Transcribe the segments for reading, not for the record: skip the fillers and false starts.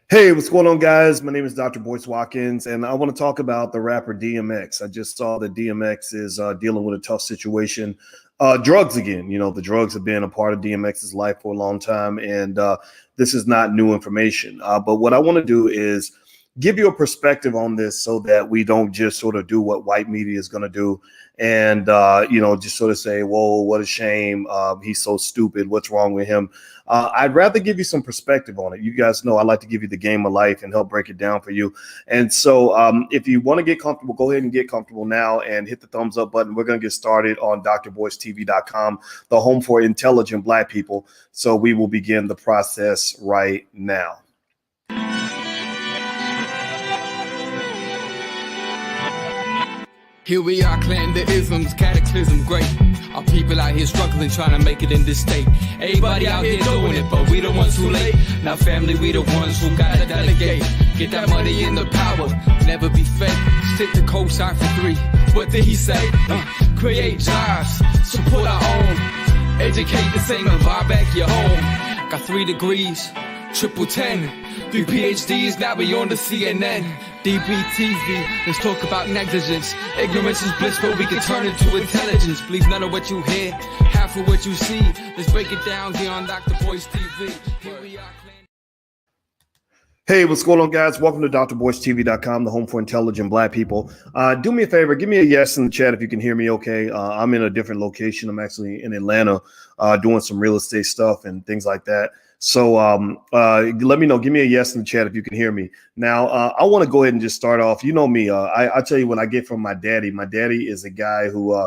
Hey, what's going on, guys? My name is Dr. Boyce Watkins, and I want to talk about the rapper DMX. I just saw that DMX is dealing with a tough situation. Drugs again. You know, the drugs have been a part of DMX's life for a long time, and this is not new information. But what I want to do is give you a perspective on this so that we don't just sort of do what white media is going to do and, just sort of say, whoa, what a shame. He's so stupid. What's wrong with him? I'd rather give you some perspective on it. You guys know I like to give you the game of life and help break it down for you. And so if you want to get comfortable, go ahead and get comfortable now and hit the thumbs up button. We're going to get started on drboycetv.com, the home for intelligent Black people. So we will begin the process right now. Here we are, clan the isms, cataclysm, great. Our people out here struggling, trying to make it in this state. Everybody out here doing it, but we the ones who late. Now family, we the ones who gotta delegate. Get that money in the power, never be fake. Stick to co-sign for 3. What did he say? Create jobs, support our own. Educate the same and buy back your home. Got 3 degrees, triple 10. 3 PhDs, now we on the CNN. DBTV, let's talk about negligence. Ignorance is bliss, but we can turn it to intelligence. Believe none of what you hear, half of what you see. Let's break it down here on Dr. Boyce TV. Here we are. Hey, what's going on, guys? Welcome to drboycetv.com, the home for intelligent Black people. Do me a favor, give me a yes in the chat if you can hear me okay. I'm in a different location. I'm actually in Atlanta doing some real estate stuff and things like that. So let me know. Give me a yes in the chat if you can hear me. Now, I want to go ahead and just start off. You know me. I tell you what I get from my daddy. My daddy is a guy who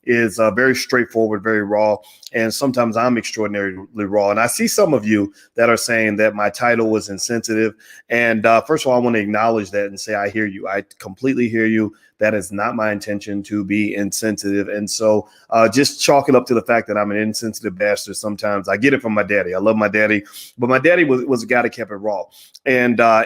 is very straightforward, very raw, and sometimes I'm extraordinarily raw. And I see some of you that are saying that my title was insensitive. And first of all, I want to acknowledge that and say I hear you. I completely hear you. That is not my intention to be insensitive. And so just chalk it up to the fact that I'm an insensitive bastard. Sometimes I get it from my daddy. I love my daddy, but my daddy was a guy that kept it raw. And I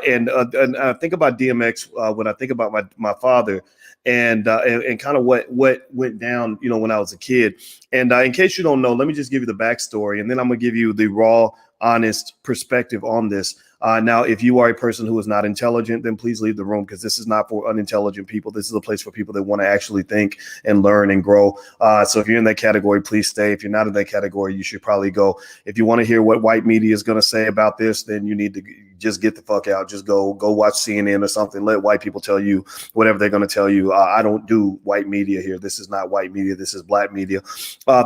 think about DMX when I think about my father. And kind of what went down, when I was a kid. And in case you don't know, let me just give you the backstory, and then I'm gonna give you the raw, honest perspective on this. Now, if you are a person who is not intelligent, then please leave the room, because this is not for unintelligent people. This is a place for people that want to actually think and learn and grow. So if you're in that category, please stay. If you're not in that category, you should probably go. If you want to hear what white media is going to say about this, then you need to just get the fuck out. Just go watch CNN or something. Let white people tell you whatever they're going to tell you. I don't do white media here. This is not white media. This is Black media.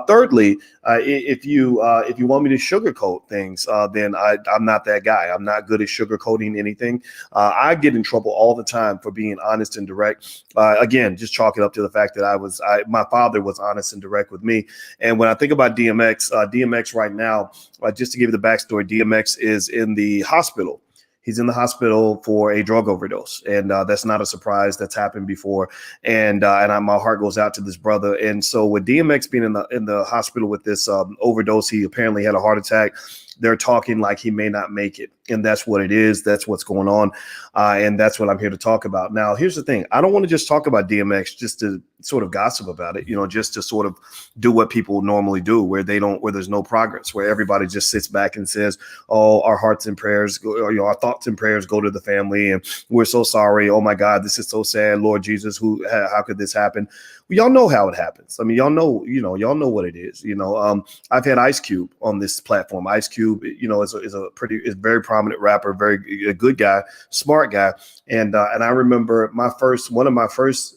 Thirdly, if you want me to sugarcoat things, then I'm not that guy. I'm not good at sugarcoating anything. I get in trouble all the time for being honest and direct. Again, just chalk it up to the fact that my father was honest and direct with me. And when I think about DMX right now, just to give you the backstory, DMX is in the hospital. He's in the hospital for a drug overdose, and that's not a surprise. That's happened before, and my heart goes out to this brother. And so, with DMX being in the hospital with this overdose, he apparently had a heart attack. They're talking like he may not make it, and that's what it is. That's what's going on, and that's what I'm here to talk about. Now, here's the thing: I don't want to just talk about DMX just to sort of gossip about it, just to sort of do what people normally do, where there's no progress, where everybody just sits back and says, "Oh, our hearts and prayers, our thoughts and prayers go to the family, and we're so sorry. Oh my God, this is so sad. Lord Jesus, how could this happen?" Well, y'all know how it happens. I mean, y'all know what it is. I've had Ice Cube on this platform. Ice Cube, is a very prominent rapper, a good guy, smart guy. And I remember one of my first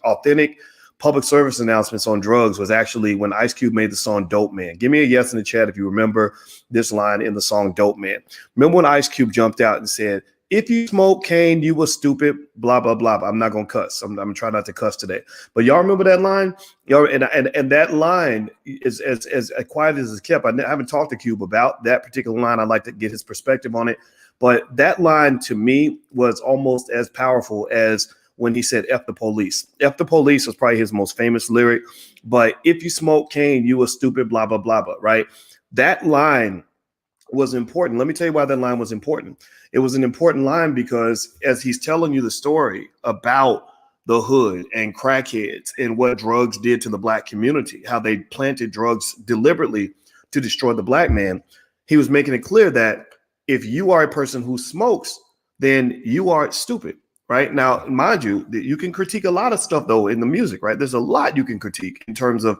authentic public service announcements on drugs was actually when Ice Cube made the song Dope Man. Give me a yes in the chat if you remember this line in the song Dope Man. Remember when Ice Cube jumped out and said, "If you smoke cane, you was stupid, blah, blah, blah." I'm not going to cuss. I'm trying not to cuss today. But y'all remember that line? And that line is as quiet as it's kept. I haven't talked to Cube about that particular line. I'd like to get his perspective on it. But that line to me was almost as powerful as when he said, "F the police." "F the police" was probably his most famous lyric. But "if you smoke cane, you was stupid, blah, blah, blah, blah," right? That line was important. Let me tell you why that line was important. It was an important line because as he's telling you the story about the hood and crackheads and what drugs did to the Black community, how they planted drugs deliberately to destroy the Black man, he was making it clear that if you are a person who smokes, then you are stupid. Right now, mind you, you can critique a lot of stuff though in the music, right? There's a lot you can critique in terms of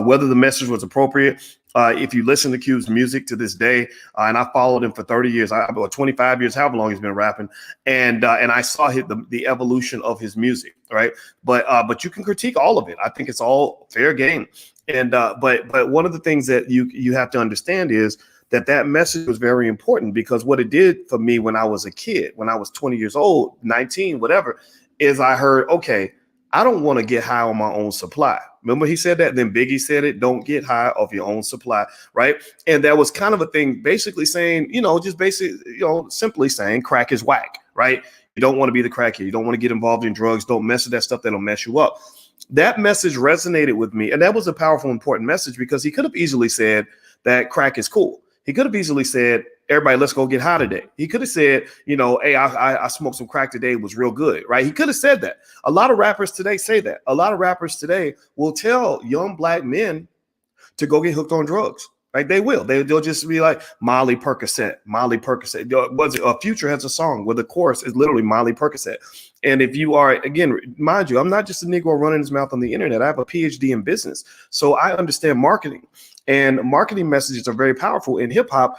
whether the message was appropriate. If you listen to Cube's music to this day, and I followed him for 30 years, or 25 years, however long he's been rapping, and I saw the evolution of his music, right? But you can critique all of it. I think it's all fair game. And but one of the things that you have to understand is that message was very important, because what it did for me when I was a kid, when I was 20 years old, 19, whatever, is I heard, okay, I don't want to get high on my own supply. Remember he said that? Then Biggie said it, don't get high off your own supply, right? And that was kind of a thing basically saying, just basically, simply saying crack is whack, right? You don't want to be the crackhead. You don't want to get involved in drugs. Don't mess with that stuff that'll mess you up. That message resonated with me. And that was a powerful, important message, because he could have easily said that crack is cool. He could have easily said, everybody, let's go get high today. He could have said, hey, I smoked some crack today. It was real good, right? He could have said that. A lot of rappers today say that. A lot of rappers today will tell young black men to go get hooked on drugs, right? They will. They'll just be like, Molly Percocet. Future has a song where the chorus is literally Molly Percocet. And if you are, again, mind you, I'm not just a Negro running his mouth on the internet. I have a PhD in business. So I understand marketing. And marketing messages are very powerful. In hip hop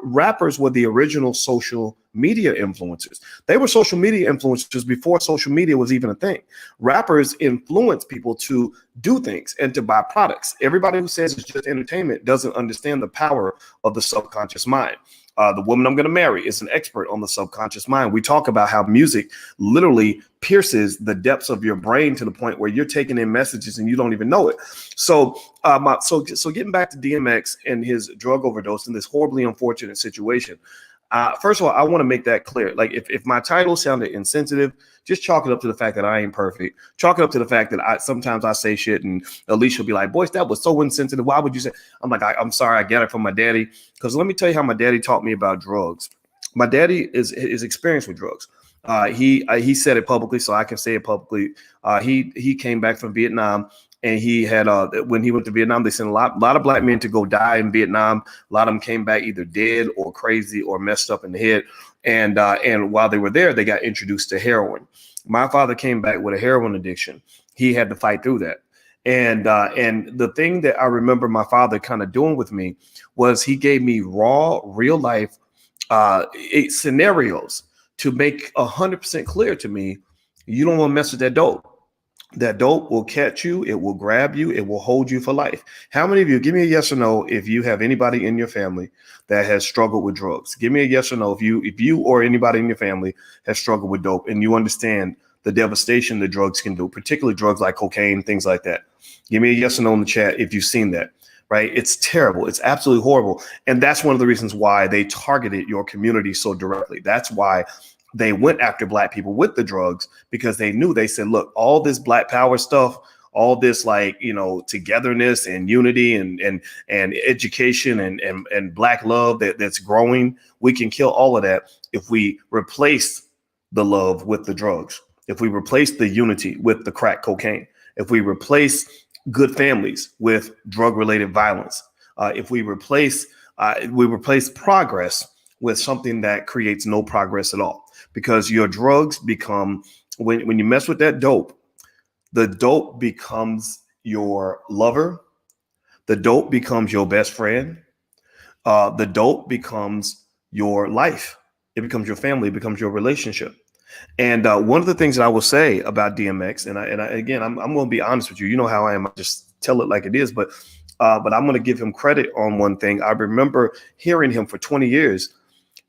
rappers were the original social media influencers. They were social media influencers before social media was even a thing. Rappers influence people to do things and to buy products. Everybody who says it's just entertainment doesn't understand the power of the subconscious mind. The woman I'm going to marry is an expert on the subconscious mind. We talk about how music literally pierces the depths of your brain to the point where you're taking in messages and you don't even know it. So getting back to DMX and his drug overdose and this horribly unfortunate situation. First of all, I want to make that clear. Like, if my title sounded insensitive, just chalk it up to the fact that I ain't perfect. Chalk it up to the fact that sometimes I say shit and Alicia will be like, boys, that was so insensitive. Why would you say? I'm like, I'm sorry. I get it from my daddy. Because let me tell you how my daddy taught me about drugs. My daddy is experienced with drugs. He said it publicly, so I can say it publicly. He came back from Vietnam. And he had, when he went to Vietnam, they sent a lot of black men to go die in Vietnam. A lot of them came back either dead or crazy or messed up in the head. And while they were there, they got introduced to heroin. My father came back with a heroin addiction. He had to fight through that. And the thing that I remember my father kind of doing with me was he gave me raw, real life scenarios to make 100% clear to me, you don't want to mess with that dope. That dope will catch you. It will grab you. It will hold you for life. How many of you, give me a yes or no if you have anybody in your family that has struggled with drugs. Give me a yes or no if you or anybody in your family has struggled with dope and you understand the devastation that drugs can do, particularly drugs like cocaine, things like that. Give me a yes or no in the chat if you've seen that, right? It's terrible. It's absolutely horrible. And that's one of the reasons why they targeted your community so directly. That's why they went after black people with the drugs, because they said, look, all this black power stuff, all this togetherness and unity and education and black love that's growing, we can kill all of that if we replace the love with the drugs, if we replace the unity with the crack cocaine, if we replace good families with drug related violence, if we replace progress with something that creates no progress at all. Because your drugs become, when you mess with that dope, the dope becomes your lover. The dope becomes your best friend. The dope becomes your life. It becomes your family. It becomes your relationship. And one of the things that I will say about DMX, and again, I'm going to be honest with you. You know how I am. I just tell it like it is. But I'm going to give him credit on one thing. I remember hearing him for 20 years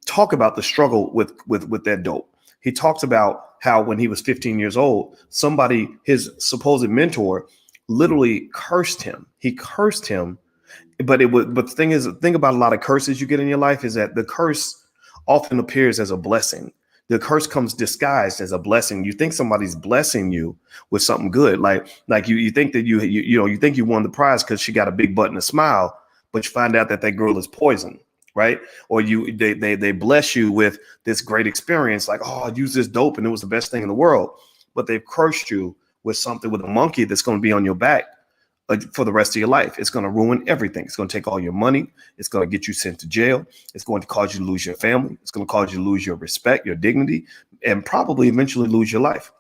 talk about the struggle with that dope. He talks about how when he was 15 years old, somebody, his supposed mentor, literally cursed him. He cursed him. But the thing about a lot of curses you get in your life is that the curse often appears as a blessing. The curse comes disguised as a blessing. You think somebody's blessing you with something good. Like you think that you think you won the prize because she got a big butt and a smile, but you find out that girl is poison. Right. Or they bless you with this great experience, like, oh, I used this dope and it was the best thing in the world. But they've cursed you with something, with a monkey that's going to be on your back for the rest of your life. It's going to ruin everything. It's going to take all your money. It's going to get you sent to jail. It's going to cause you to lose your family. It's going to cause you to lose your respect, your dignity, and probably eventually lose your life.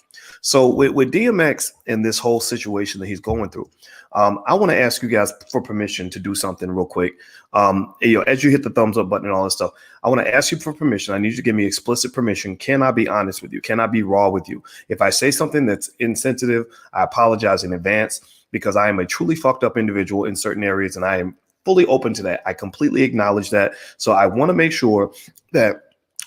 So with DMX and this whole situation that he's going through, I want to ask you guys for permission to do something real quick. As you hit the thumbs up button and all this stuff, I want to ask you for permission. I need you to give me explicit permission. Can I be honest with you? Can I be raw with you? If I say something that's insensitive, I apologize in advance, because I am a truly fucked up individual in certain areas, and I am fully open to that. I completely acknowledge that. So I want to make sure that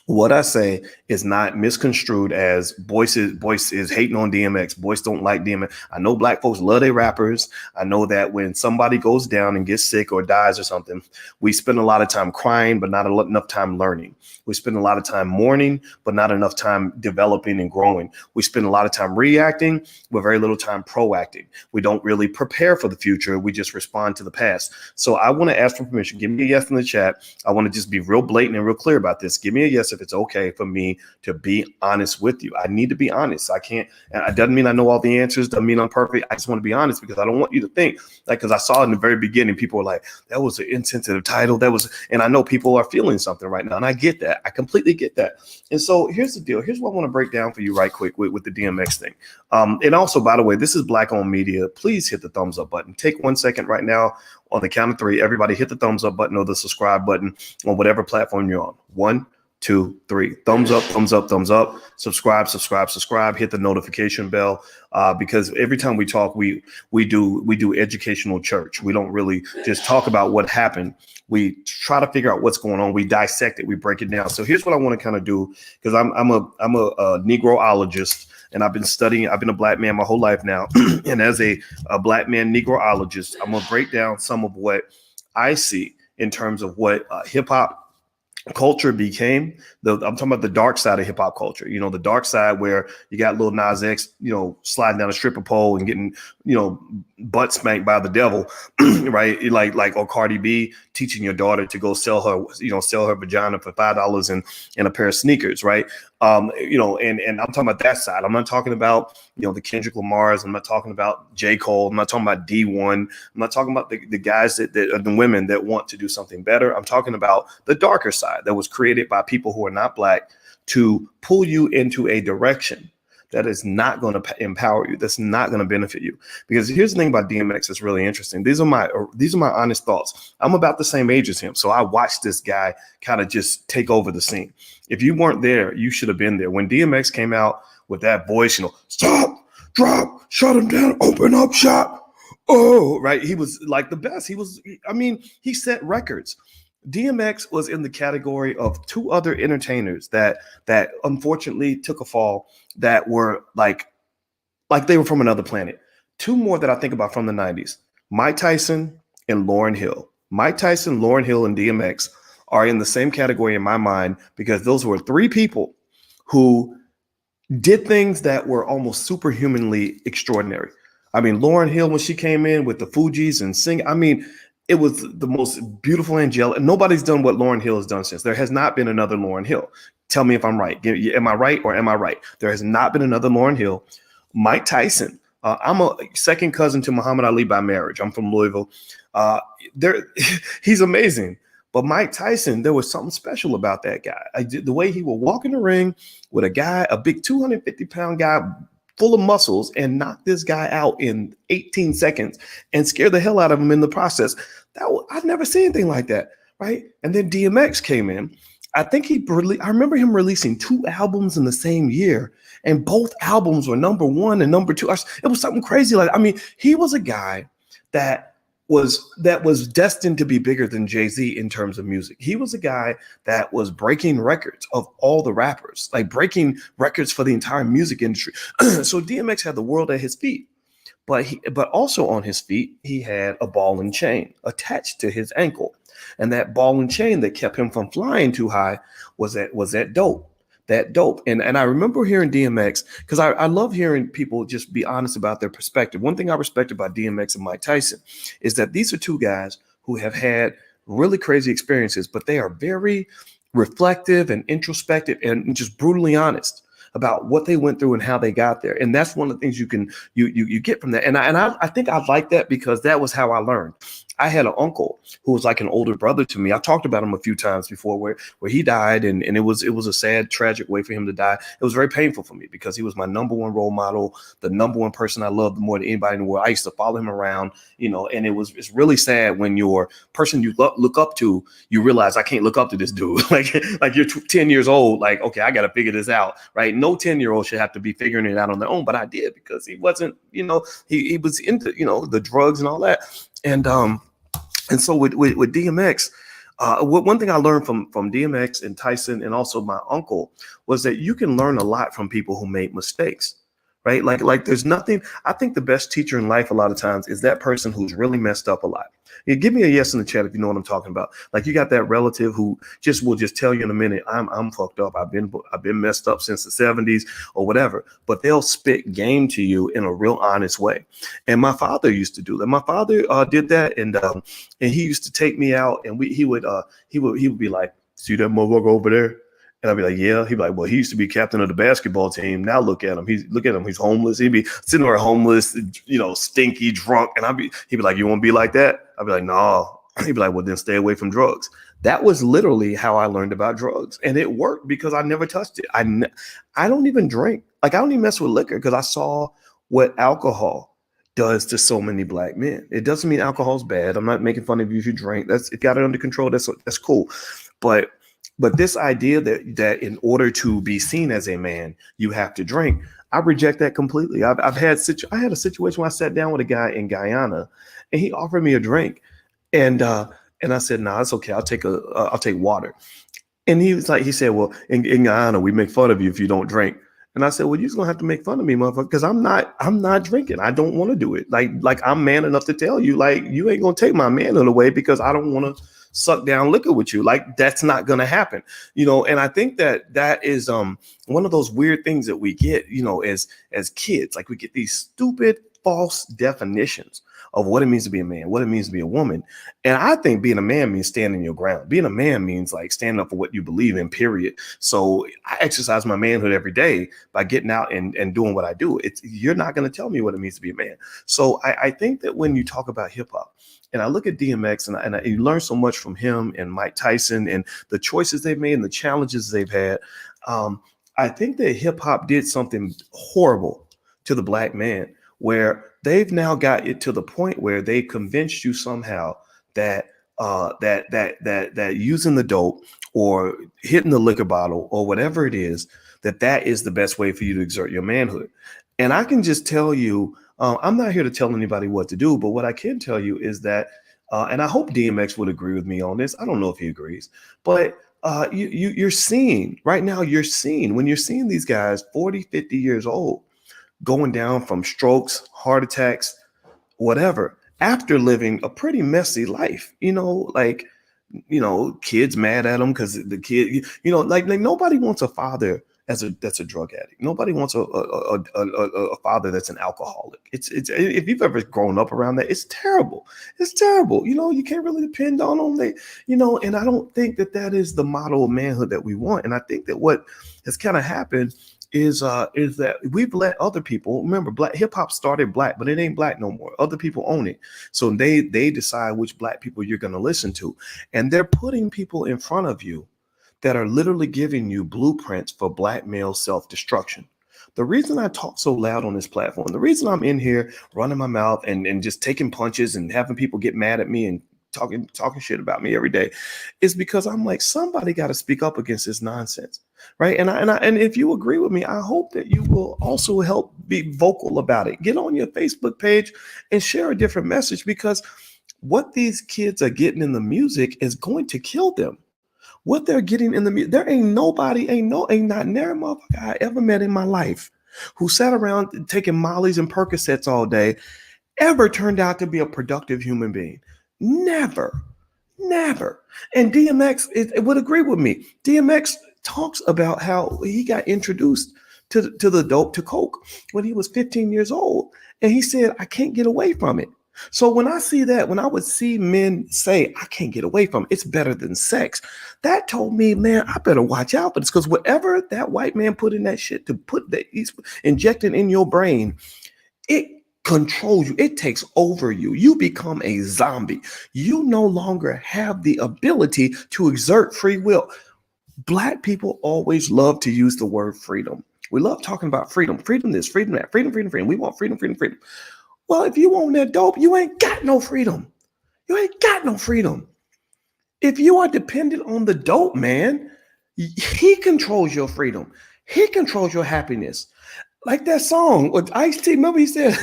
what I say is not misconstrued as Boyce is hating on DMX. Boyce don't like DMX. I know black folks love their rappers. I know that when somebody goes down and gets sick or dies or something, we spend a lot of time crying, but not enough time learning. We spend a lot of time mourning, but not enough time developing and growing. We spend a lot of time reacting, but very little time proacting. We don't really prepare for the future. We just respond to the past. So I want to ask for permission. Give me a yes in the chat. I want to just be real blatant and real clear about this. Give me a yes if it's okay for me to be honest with you. I need to be honest. I can't, and it doesn't mean I know all the answers. Doesn't mean I'm perfect. I just want to be honest, because I don't want you to think, like, because I saw in the very beginning, people were like, that was an insensitive title. And I know people are feeling something right now. And I get that. I completely get that. And so here's the deal. Here's what I want to break down for you right quick with the DMX thing. And also, by the way, this is Black Owned Media. Please hit the thumbs up button. Take 1 second right now. On the count of 3, everybody hit the thumbs up button or the subscribe button on whatever platform you're on. 1, 2, 3. Thumbs up, thumbs up, thumbs up. Subscribe, subscribe, subscribe. Hit the notification bell, because every time we talk, we do educational church. We don't really just talk about what happened. We try to figure out what's going on. We dissect it. We break it down. So here's what I want to kind of do, because I'm a Negroologist, and I've been studying. I've been a black man my whole life now, and as a black man Negroologist, I'm gonna break down some of what I see in terms of what hip hop culture became. I'm talking about the dark side of hip hop culture. The dark side where you got Lil Nas X, sliding down a stripper pole and getting, butt spanked by the devil, right? Like or Cardi B teaching your daughter to go sell her vagina for $5 and a pair of sneakers, right? And I'm talking about that side. I'm not talking about, the Kendrick Lamars. I'm not talking about J. Cole. I'm not talking about D1. I'm not talking about the guys that are the women that want to do something better. I'm talking about the darker side that was created by people who are not black to pull you into a direction that is not going to empower you. That's not going to benefit you. Because here's the thing about DMX that's really interesting. These are my honest thoughts. I'm about the same age as him, so I watched this guy kind of just take over the scene. If you weren't there, you should have been there. When DMX came out with that voice, stop, drop, shut him down, open up shop. Oh, right. He was like the best. He set records. DMX was in the category of 2 other entertainers that unfortunately took a fall, that were like they were from another planet. 2 more that I think about from the 90s, Mike Tyson and Lauryn Hill. Mike Tyson, Lauryn Hill, and DMX are in the same category in my mind, because those were 3 people who did things that were almost superhumanly extraordinary. Lauryn Hill, when she came in with the Fugees and singing, it was the most beautiful, angelic. Nobody's done what Lauryn Hill has done since. There has not been another Lauryn Hill. Tell me if I'm right. Am I right or am I right? There has not been another Lauryn Hill. Mike Tyson. I'm a second cousin to Muhammad Ali by marriage. I'm from Louisville. He's amazing. But Mike Tyson, there was something special about that guy. The way he would walk in the ring with a big 250-pound guy full of muscles, and knock this guy out in 18 seconds and scare the hell out of him in the process. I've never seen anything like that, right? And then DMX came in. I remember him releasing 2 albums in the same year, and both albums were number 1 and number 2. It was something crazy. He was a guy that was destined to be bigger than Jay-Z in terms of music. He was a guy that was breaking records of all the rappers, like breaking records for the entire music industry. So DMX had the world at his feet, but also on his feet, he had a ball and chain attached to his ankle. And that ball and chain that kept him from flying too high was that dope. And I remember hearing DMX, because I love hearing people just be honest about their perspective. One thing I respect about DMX and Mike Tyson is that these are 2 guys who have had really crazy experiences, but they are very reflective and introspective and just brutally honest. about what they went through and how they got there. And that's one of the things you get from that. And I think I like that because that was how I learned. I had an uncle who was like an older brother to me. I talked about him a few times before where he died, and it was a sad, tragic way for him to die. It was very painful for me because he was my number one role model, the number one person I loved more than anybody in the world. I used to follow him around, and it's really sad when your person you look up to, you realize I can't look up to this dude. like you're 10 years old, like, okay, I got to figure this out, right? No 10-year-old should have to be figuring it out on their own, but I did because he wasn't, he was into, the drugs and all that. And so with DMX, one thing I learned from DMX and Tyson and also my uncle was that you can learn a lot from people who made mistakes, right? Like there's nothing. I think the best teacher in life a lot of times is that person who's really messed up a lot. Yeah, give me a yes in the chat if you know what I'm talking about. Like you got that relative who will just tell you in a minute, I'm fucked up. I've been messed up since the 70s or whatever, but they'll spit game to you in a real honest way. And my father used to do that. My father did that, and he used to take me out, and he would be like, see that motherfucker over there? And I'd be like, yeah. He'd be like, well, he used to be captain of the basketball team. Now look at him. He's homeless. He'd be sitting there homeless, stinky, drunk. And he'd be like, you want to be like that? I'd be like, no. He'd be like, well, then stay away from drugs. That was literally how I learned about drugs. And it worked because I never touched it. I don't even drink. Like, I don't even mess with liquor because I saw what alcohol does to so many black men. It doesn't mean alcohol's bad. I'm not making fun of you if you drink. It got it under control. That's cool. But this idea that in order to be seen as a man, you have to drink, I reject that completely. I had a situation where I sat down with a guy in Guyana, and he offered me a drink, and I said, "Nah, it's okay. I'll take water." And he said, "Well, in Guyana, we make fun of you if you don't drink." And I said, "Well, you're just gonna have to make fun of me, motherfucker, because I'm not drinking. I don't want to do it. Like I'm man enough to tell you, like, you ain't gonna take my manhood away because I don't want to suck down liquor with you. Like, that's not gonna happen, And I think that is one of those weird things that we get, as kids. Like, we get these stupid false definitions of what it means to be a man, what it means to be a woman. And I think being a man means standing your ground. Being a man means like standing up for what you believe in, period. So I exercise my manhood every day by getting out and doing what I do. You're not going to tell me what it means to be a man. So I think that when you talk about hip hop, and I look at DMX and you learn so much from him and Mike Tyson and the choices they've made and the challenges they've had. I think that hip hop did something horrible to the black man, where they've now got it to the point where they convinced you somehow that using the dope or hitting the liquor bottle or whatever it is, that is the best way for you to exert your manhood. And I can just tell you, I'm not here to tell anybody what to do, but what I can tell you is that, and I hope DMX would agree with me on this. I don't know if he agrees, but you're seeing right now, when you're seeing these guys 40, 50 years old, going down from strokes, heart attacks, whatever, after living a pretty messy life, kids mad at them because the kid, like nobody wants a father that's a drug addict. Nobody wants a father that's an alcoholic. It's if you've ever grown up around that, it's terrible. It's terrible. You can't really depend on them. And I don't think that is the model of manhood that we want. And I think that what has kind of happened is that we've let other people, remember, black hip hop started black, but it ain't black no more. Other people own it. So they decide which black people you're going to listen to. And they're putting people in front of you that are literally giving you blueprints for black male self-destruction. The reason I talk so loud on this platform, the reason I'm in here running my mouth and just taking punches and having people get mad at me and talking shit about me every day, is because I'm like, somebody got to speak up against this nonsense, right? And if you agree with me, I hope that you will also help be vocal about it. Get on your Facebook page and share a different message, because what these kids are getting in the music is going to kill them. What they're getting in the music, there ain't not nary motherfucker I ever met in my life who sat around taking Molly's and Percocets all day ever turned out to be a productive human being. Never. And DMX would agree with me. DMX talks about how he got introduced to the dope, to coke, when he was 15 years old. And he said, I can't get away from it. So when I see that, when I would see men say, I can't get away from it, it's better than sex, that told me, man, I better watch out for this. Because whatever that white man put in that shit to put that he's injecting in your brain, it controls you. It takes over you. You become a zombie. You no longer have the ability to exert free will. Black people always love to use the word freedom. We love talking about freedom. Freedom this, freedom that, freedom, freedom, freedom. We want freedom, freedom, freedom. Well, if you want that dope, you ain't got no freedom. You ain't got no freedom. If you are dependent on the dope man, he controls your freedom. He controls your happiness. Like that song with Ice-T. Remember he said,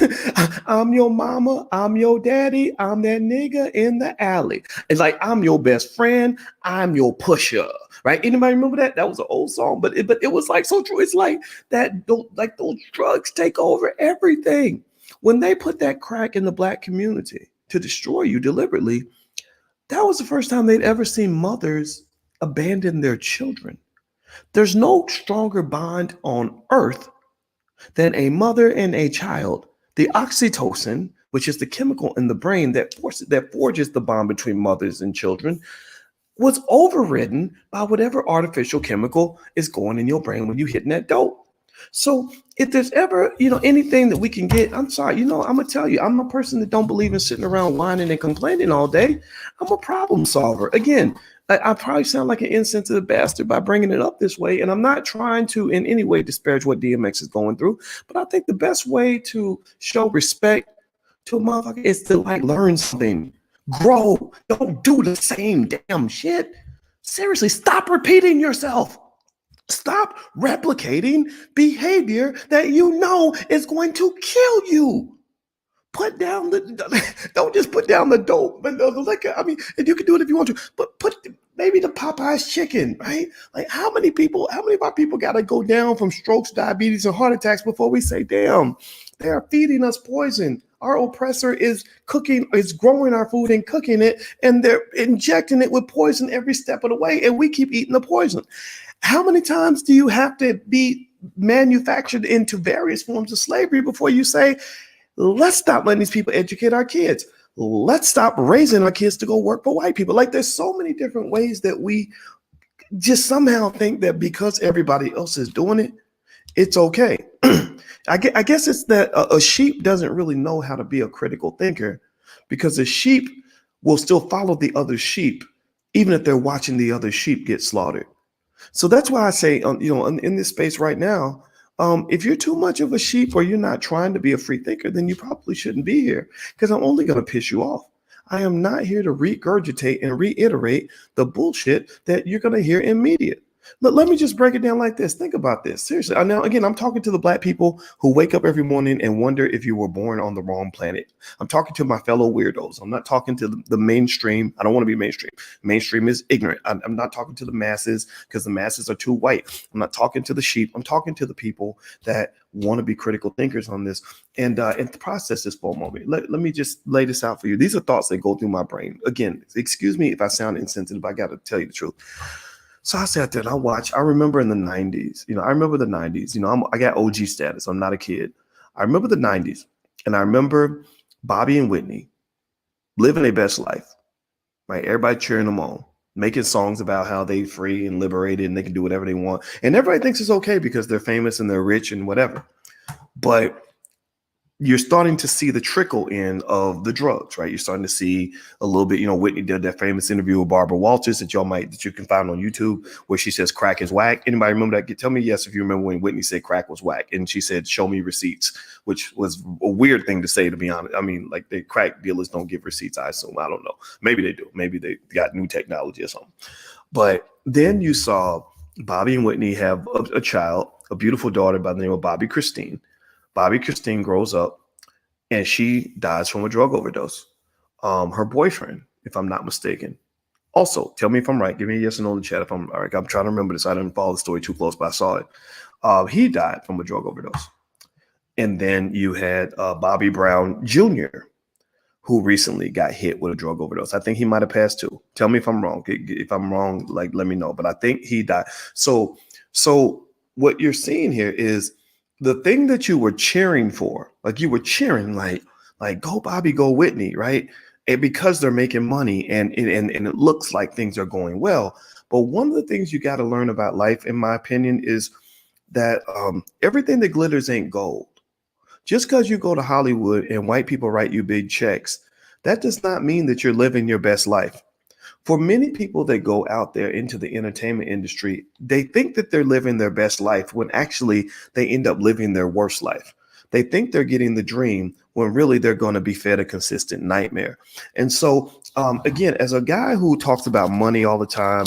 I'm your mama, I'm your daddy, I'm that nigga in the alley. It's like, I'm your best friend, I'm your pusher. Right? Anybody remember that? That was an old song, but it was like so true. It's like that, like those drugs take over everything. When they put that crack in the Black community to destroy you deliberately, that was the first time they'd ever seen mothers abandon their children. There's no stronger bond on earth than a mother and a child. The oxytocin, which is the chemical in the brain that forges the bond between mothers and children, was overridden by whatever artificial chemical is going in your brain when you're hitting that dope. So if there's ever, anything that we can get, I'm sorry, I'm going to tell you, I'm a person that don't believe in sitting around whining and complaining all day. I'm a problem solver. Again, I probably sound like an insensitive bastard by bringing it up this way. And I'm not trying to in any way disparage what DMX is going through. But I think the best way to show respect to a motherfucker is to learn something, grow. Don't do the same damn shit. Seriously, stop repeating yourself. Stop replicating behavior that is going to kill you. Put down don't just put down the dope, but the liquor. I mean, and you can do it if you want to, but put maybe the Popeyes chicken, right? Like how many of our people got to go down from strokes, diabetes, and heart attacks before we say, damn, they are feeding us poison. Our oppressor is growing our food and cooking it, and they're injecting it with poison every step of the way, and we keep eating the poison. How many times do you have to be manufactured into various forms of slavery before you say, let's stop letting these people educate our kids. Let's stop raising our kids to go work for white people. Like there's so many different ways that we just somehow think that because everybody else is doing it, it's okay. I guess it's that a sheep doesn't really know how to be a critical thinker because a sheep will still follow the other sheep, even if they're watching the other sheep get slaughtered. So that's why I say, in this space right now, if you're too much of a sheep or you're not trying to be a free thinker, then you probably shouldn't be here because I'm only going to piss you off. I am not here to regurgitate and reiterate the bullshit that you're going to hear in media. Let me just break it down like this. Think about this. Seriously. Now, again, I'm talking to the Black people who wake up every morning and wonder if you were born on the wrong planet. I'm talking to my fellow weirdos. I'm not talking to the mainstream. I don't want to be mainstream. Mainstream is ignorant. I'm not talking to the masses because the masses are too white. I'm not talking to the sheep. I'm talking to the people that want to be critical thinkers on this and process this for a moment. Let me just lay this out for you. These are thoughts that go through my brain. Again, excuse me if I sound insensitive. I got to tell you the truth. So I sat there and I remember in the 90s, I got OG status. I'm not a kid. I remember the 90s and I remember Bobby and Whitney living their best life, right? Everybody cheering them on, making songs about how they free and liberated and they can do whatever they want. And everybody thinks it's okay because they're famous and they're rich and whatever. But you're starting to see the trickle in of the drugs, right? You're starting to see a little bit, Whitney did that famous interview with Barbara Walters that you can find on YouTube where she says crack is whack. Anybody remember that? Tell me yes if you remember when Whitney said crack was whack. And she said, show me receipts, which was a weird thing to say, to be honest. I mean, like the crack dealers don't give receipts, I assume. I don't know. Maybe they do. Maybe they got new technology or something. But then you saw Bobby and Whitney have a child, a beautiful daughter by the name of Bobby Christine. Bobby Christine grows up and she dies from a drug overdose. Her boyfriend, if I'm not mistaken, also, tell me if I'm right. Give me a yes or no in the chat if I'm all right. I'm trying to remember this. I didn't follow the story too close, but I saw it. He died from a drug overdose. And then you had Bobby Brown Jr., who recently got hit with a drug overdose. I think he might have passed too. Tell me if I'm wrong. If I'm wrong, let me know. But I think he died. So what you're seeing here is the thing that you were cheering for, like you were cheering, like like go Bobby, go Whitney, right? And because they're making money and it looks like things are going well. But one of the things you got to learn about life, in my opinion, is that everything that glitters ain't gold. Just because you go to Hollywood and white people write you big checks, that does not mean that you're living your best life. For many people that go out there into the entertainment industry, they think that they're living their best life when actually they end up living their worst life. They think they're getting the dream when really they're going to be fed a consistent nightmare. And so, again, as a guy who talks about money all the time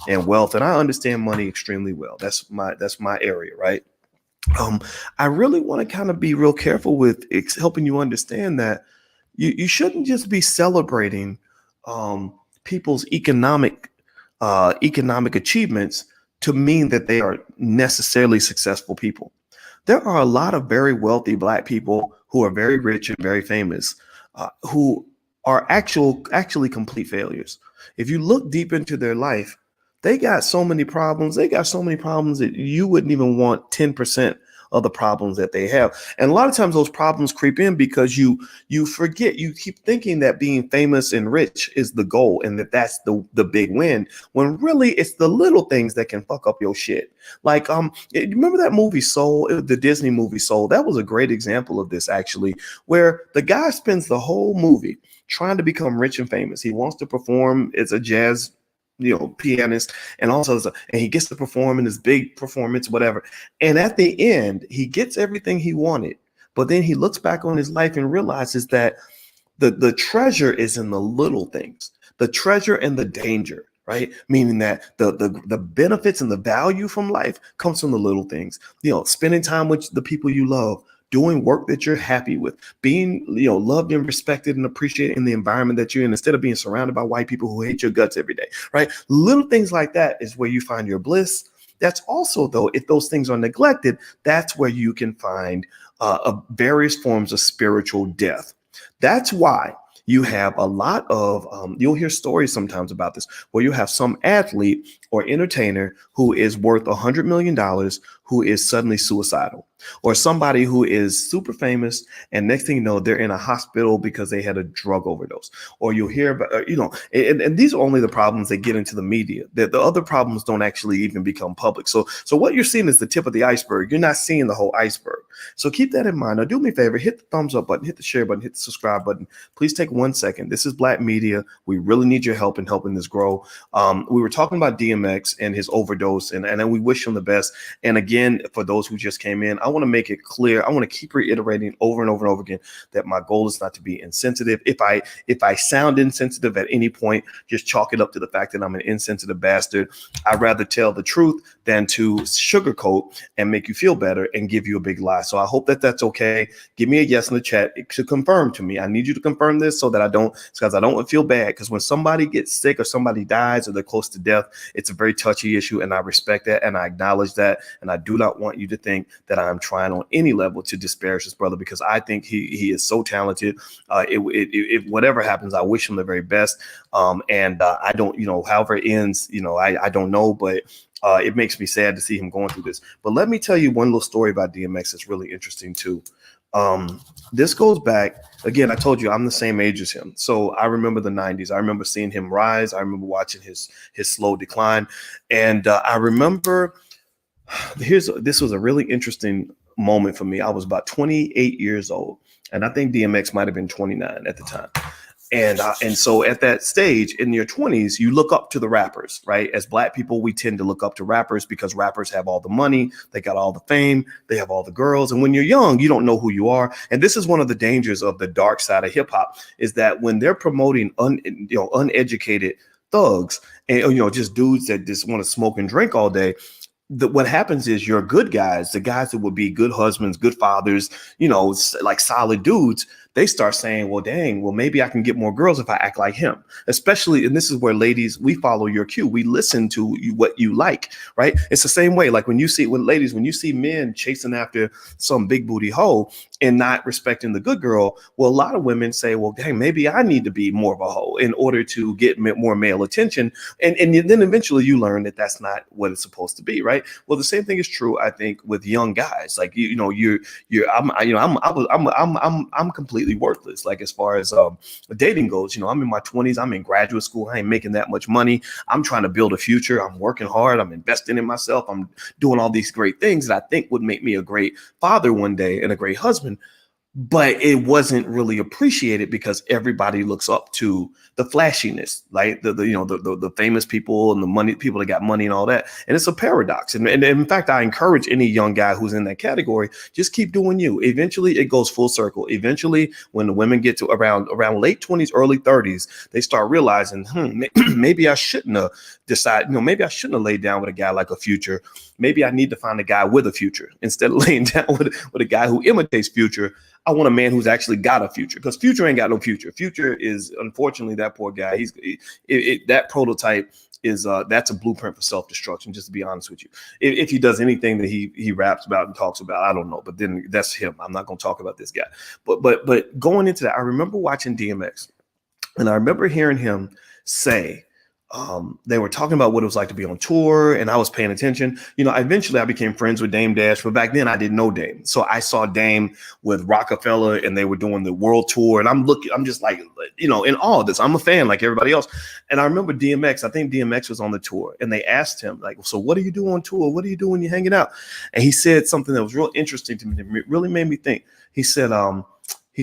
and wealth, and I understand money extremely well. That's my area, right? I really want to kind of be real careful with helping you understand that you shouldn't just be celebrating people's economic achievements to mean that they are necessarily successful people. There are a lot of very wealthy Black people who are very rich and very famous, who are actually complete failures. If you look deep into their life, they got so many problems. They got so many problems that you wouldn't even want 10% of the problems that they have. And a lot of times those problems creep in because you forget, you keep thinking that being famous and rich is the goal and that that's the big win, when really it's the little things that can fuck up your shit. Like remember that movie Soul, the Disney movie Soul? That was a great example of this, actually, where the guy spends the whole movie trying to become rich and famous. He wants to perform as a jazz pianist, and also and he gets to perform in this big performance, whatever. And at the end, he gets everything he wanted. But then he looks back on his life and realizes that the treasure is in the little things, the treasure and the danger, right? Meaning that the benefits and the value from life comes from the little things, spending time with the people you love, doing work that you're happy with, being, loved and respected and appreciated in the environment that you're in, instead of being surrounded by white people who hate your guts every day, right? Little things like that is where you find your bliss. That's also, though, if those things are neglected, that's where you can find various forms of spiritual death. That's why you have a lot of, you'll hear stories sometimes about this, where you have some athlete or entertainer who is worth $100 million who is suddenly suicidal, or somebody who is super famous and next thing you know, they're in a hospital because they had a drug overdose. Or you'll hear about, and these are only the problems that get into the media. The other problems don't actually even become public. So what you're seeing is the tip of the iceberg. You're not seeing the whole iceberg. So keep that in mind. Now, do me a favor, hit the thumbs up button, hit the share button, hit the subscribe button. Please take 1 second. This is Black Media. We really need your help in helping this grow. We were talking about DMX and his overdose, and we wish him the best. And again, for those who just came in, I want to make it clear. I want to keep reiterating over and over and over again that my goal is not to be insensitive. If I sound insensitive at any point, just chalk it up to the fact that I'm an insensitive bastard. I'd rather tell the truth than to sugarcoat and make you feel better and give you a big lie. So I hope that that's okay. Give me a yes in the chat to confirm to me. I need you to confirm this so that I don't feel bad, because when somebody gets sick or somebody dies or they're close to death, it's a very touchy issue, and I respect that and I acknowledge that, and I do not want you to think that I'm trying on any level to disparage this brother, because I think he is so talented. If whatever happens, I wish him the very best. I don't, however it ends, I don't know, but it makes me sad to see him going through this. But let me tell you one little story about DMX that's really interesting too. This goes back, again, I told you I'm the same age as him. So I remember the 90s. I remember seeing him rise. I remember watching his slow decline. And I remember this was a really interesting moment for me. I was about 28 years old, and I think DMX might have been 29 at the time. And so at that stage in your 20s, you look up to the rappers, right? As Black people, we tend to look up to rappers because rappers have all the money, they got all the fame, they have all the girls. And when you're young, you don't know who you are. And this is one of the dangers of the dark side of hip hop, is that when they're promoting uneducated thugs and just dudes that just want to smoke and drink all day, what happens is your good guys, the guys that would be good husbands, good fathers, like solid dudes, they start saying, well, dang, well, maybe I can get more girls if I act like him. Especially, and this is where ladies, we follow your cue. We listen to what you like, right? It's the same way. Like when you see men chasing after some big booty hoe, and not respecting the good girl, well, a lot of women say, well, dang, maybe I need to be more of a hoe in order to get more male attention. And then eventually you learn that that's not what it's supposed to be, right? Well, the same thing is true, I think, with young guys. Like, I'm completely worthless. Like, as far as dating goes, I'm in my 20s, I'm in graduate school, I ain't making that much money. I'm trying to build a future. I'm working hard. I'm investing in myself. I'm doing all these great things that I think would make me a great father one day and a great husband. But it wasn't really appreciated because everybody looks up to the flashiness, like the famous people and the money people that got money and all that. And it's a paradox. And in fact, I encourage any young guy who's in that category, just keep doing you. Eventually, it goes full circle. Eventually, when the women get to around late 20s, early 30s, they start realizing, maybe I shouldn't have decided, maybe I shouldn't have laid down with a guy like a Future. Maybe I need to find a guy with a future instead of laying down with a guy who imitates Future. I want a man who's actually got a future, because Future ain't got no future. Future is, unfortunately, that poor guy. That prototype is that's a blueprint for self-destruction, just to be honest with you. If he does anything that he raps about and talks about, I don't know, but then that's him. I'm not going to talk about this guy. But going into that, I remember watching DMX, and I remember hearing him say, they were talking about what it was like to be on tour, and I was paying attention. Eventually I became friends with Dame Dash, but back then I didn't know Dame. So I saw Dame with Rockefeller, and they were doing the world tour, and I'm just like, in all of this. I'm a fan like everybody else. And I remember DMX, I think DMX was on the tour, and they asked him, like, so what do you do on tour? What do you do when you're hanging out? And he said something that was real interesting to me. It really made me think. He said, we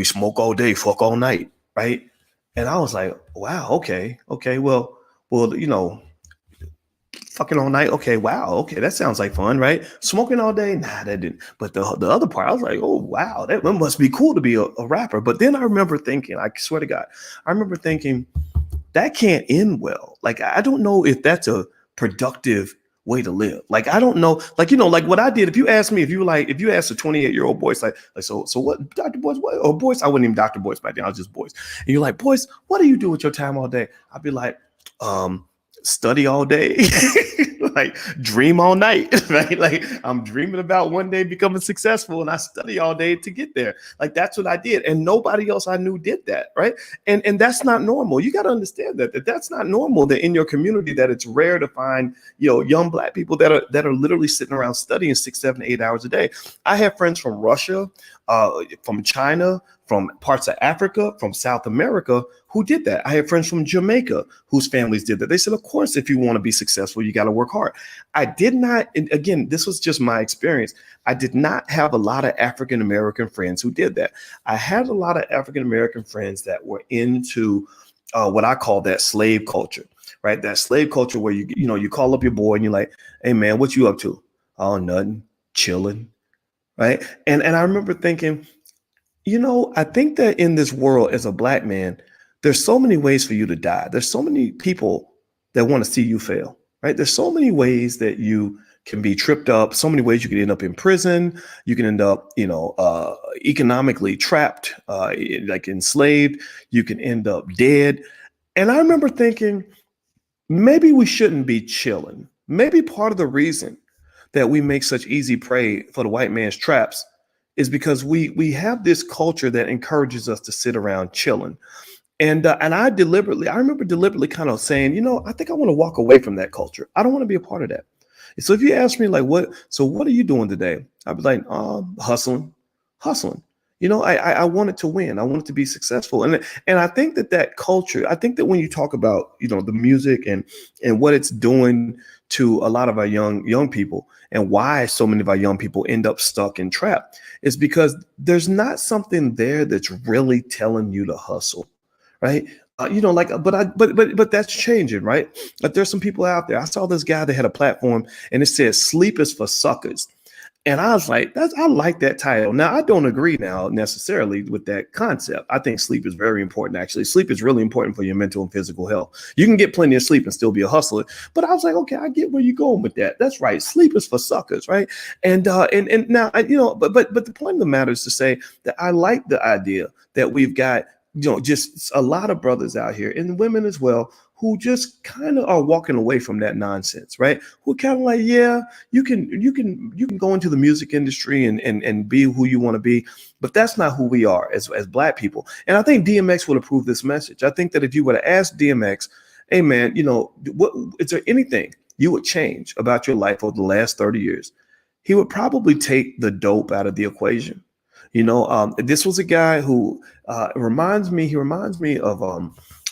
smoke all day, fuck all night, right? And I was like, wow, okay, well, fucking all night, okay, wow, okay, that sounds like fun, right? Smoking all day, nah, that didn't. But the other part, I was like, oh, wow, that must be cool to be a rapper. But then I remember thinking, I swear to God, that can't end well. Like, I don't know if that's a productive way to live. Like, I don't know, like what I did. If you ask a 28-year-old boy, like, so what, Dr. Boyce, what, or Boyce, I wasn't even Dr. Boyce back then, I was just Boyce. And you're like, Boyce, what do you do with your time all day? I'd be like, study all day, like dream all night, right? Like, I'm dreaming about one day becoming successful, and I study all day to get there. Like, that's what I did. And nobody else I knew did that, right? And that's not normal. You got to understand that that's not normal, that in your community, that it's rare to find, young Black people that are literally sitting around studying 6, 7, 8 hours a day. I have friends from Russia, from China, from parts of Africa, from South America, who did that. I have friends from Jamaica whose families did that. They said, of course, if you want to be successful, you got to work hard. I did not, and again, this was just my experience. I did not have a lot of African-American friends who did that. I had a lot of African-American friends that were into what I call that slave culture, right? That slave culture where you call up your boy and you're like, hey man, what you up to? Oh, nothing, chilling, right? And I remember thinking, I think that in this world, as a Black man, there's so many ways for you to die. There's so many people that want to see you fail, right? There's so many ways that you can be tripped up, so many ways you can end up in prison. You can end up, economically trapped, like enslaved. You can end up dead. And I remember thinking, maybe we shouldn't be chilling. Maybe part of the reason that we make such easy prey for the white man's traps is because we have this culture that encourages us to sit around chilling. And I remember deliberately kind of saying, I think I want to walk away from that culture. I don't want to be a part of that. So if you ask me, like, what are you doing today? I'd be like, hustling. I wanted to win. I wanted to be successful. And I think that culture, I think that when you talk about, the music and what it's doing to a lot of our young people, and why so many of our young people end up stuck and trapped, is because there's not something there that's really telling you to hustle, right? But that's changing, right? Like, there's some people out there. I saw this guy that had a platform and it said "Sleep is for suckers." And I was like, I like that title. Now, I don't agree now necessarily with that concept. I think sleep is very important, actually. Sleep is really important for your mental and physical health. You can get plenty of sleep and still be a hustler. But I was like, okay, I get where you're going with that. That's right. Sleep is for suckers, right? And now, but the point of the matter is to say that I like the idea that we've got, just a lot of brothers out here, and women as well, who just kind of are walking away from that nonsense, right? Who kind of like, yeah, you can go into the music industry and be who you want to be, but that's not who we are as Black people. And I think DMX would approve this message. I think that if you were to ask DMX, hey man, what is there anything you would change about your life over the last 30 years? He would probably take the dope out of the equation. This was a guy who he reminds me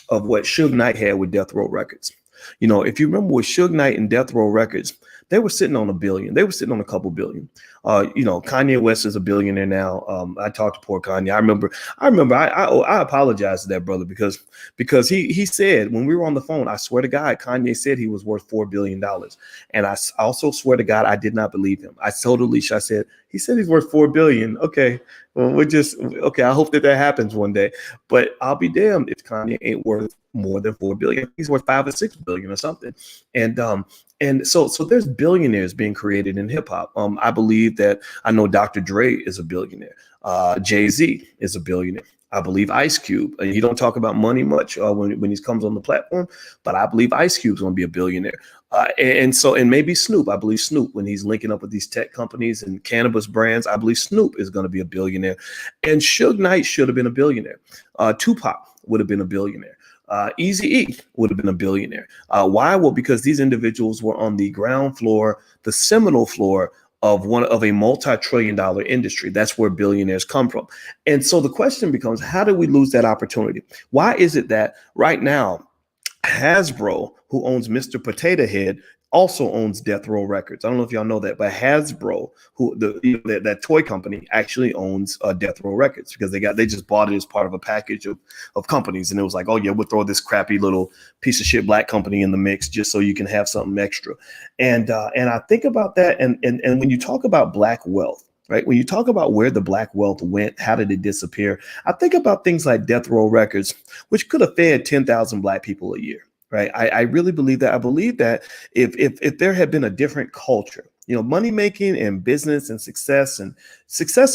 of what Suge Knight had with Death Row Records. If you remember with Suge Knight and Death Row Records, they were sitting on $1 billion. They were sitting on a couple billion. Kanye West is a billionaire now. I talked to poor Kanye. I remember. I apologize to that brother because he said when we were on the phone, I swear to God, Kanye said he was worth $4 billion, and I also swear to God, I did not believe him. I told Alicia, I said he said he's worth $4 billion. Okay, well okay. I hope that happens one day, but I'll be damned if Kanye ain't worth more than $4 billion. He's worth $5 or $6 billion or something, and so there's billionaires being created in hip hop. I believe that I know Dr. Dre is a billionaire. Jay-Z is a billionaire. I believe Ice Cube. He don't talk about money much when he comes on the platform, but I believe Ice Cube's going to be a billionaire. And maybe Snoop. I believe Snoop, when he's linking up with these tech companies and cannabis brands, I believe Snoop is going to be a billionaire. And Suge Knight should have been a billionaire. Tupac would have been a billionaire. Eazy-E would have been a billionaire. Why? Well, because these individuals were on the ground floor, the seminal floor of a multi-trillion-dollar industry. That's where billionaires come from. And so the question becomes, how did we lose that opportunity? Why is it that right now Hasbro, who owns Mr. Potato Head, also owns Death Row Records? I don't know if y'all know that, but Hasbro, that toy company, actually owns Death Row Records because they just bought it as part of a package of companies, and it was like, oh yeah, we'll throw this crappy little piece of shit Black company in the mix just so you can have something extra. And I think about that, and when you talk about Black wealth, right? When you talk about where the Black wealth went, how did it disappear? I think about things like Death Row Records, which could have fed 10,000 Black people a year. Right. I really believe that. I believe that if there had been a different culture, money making and business and success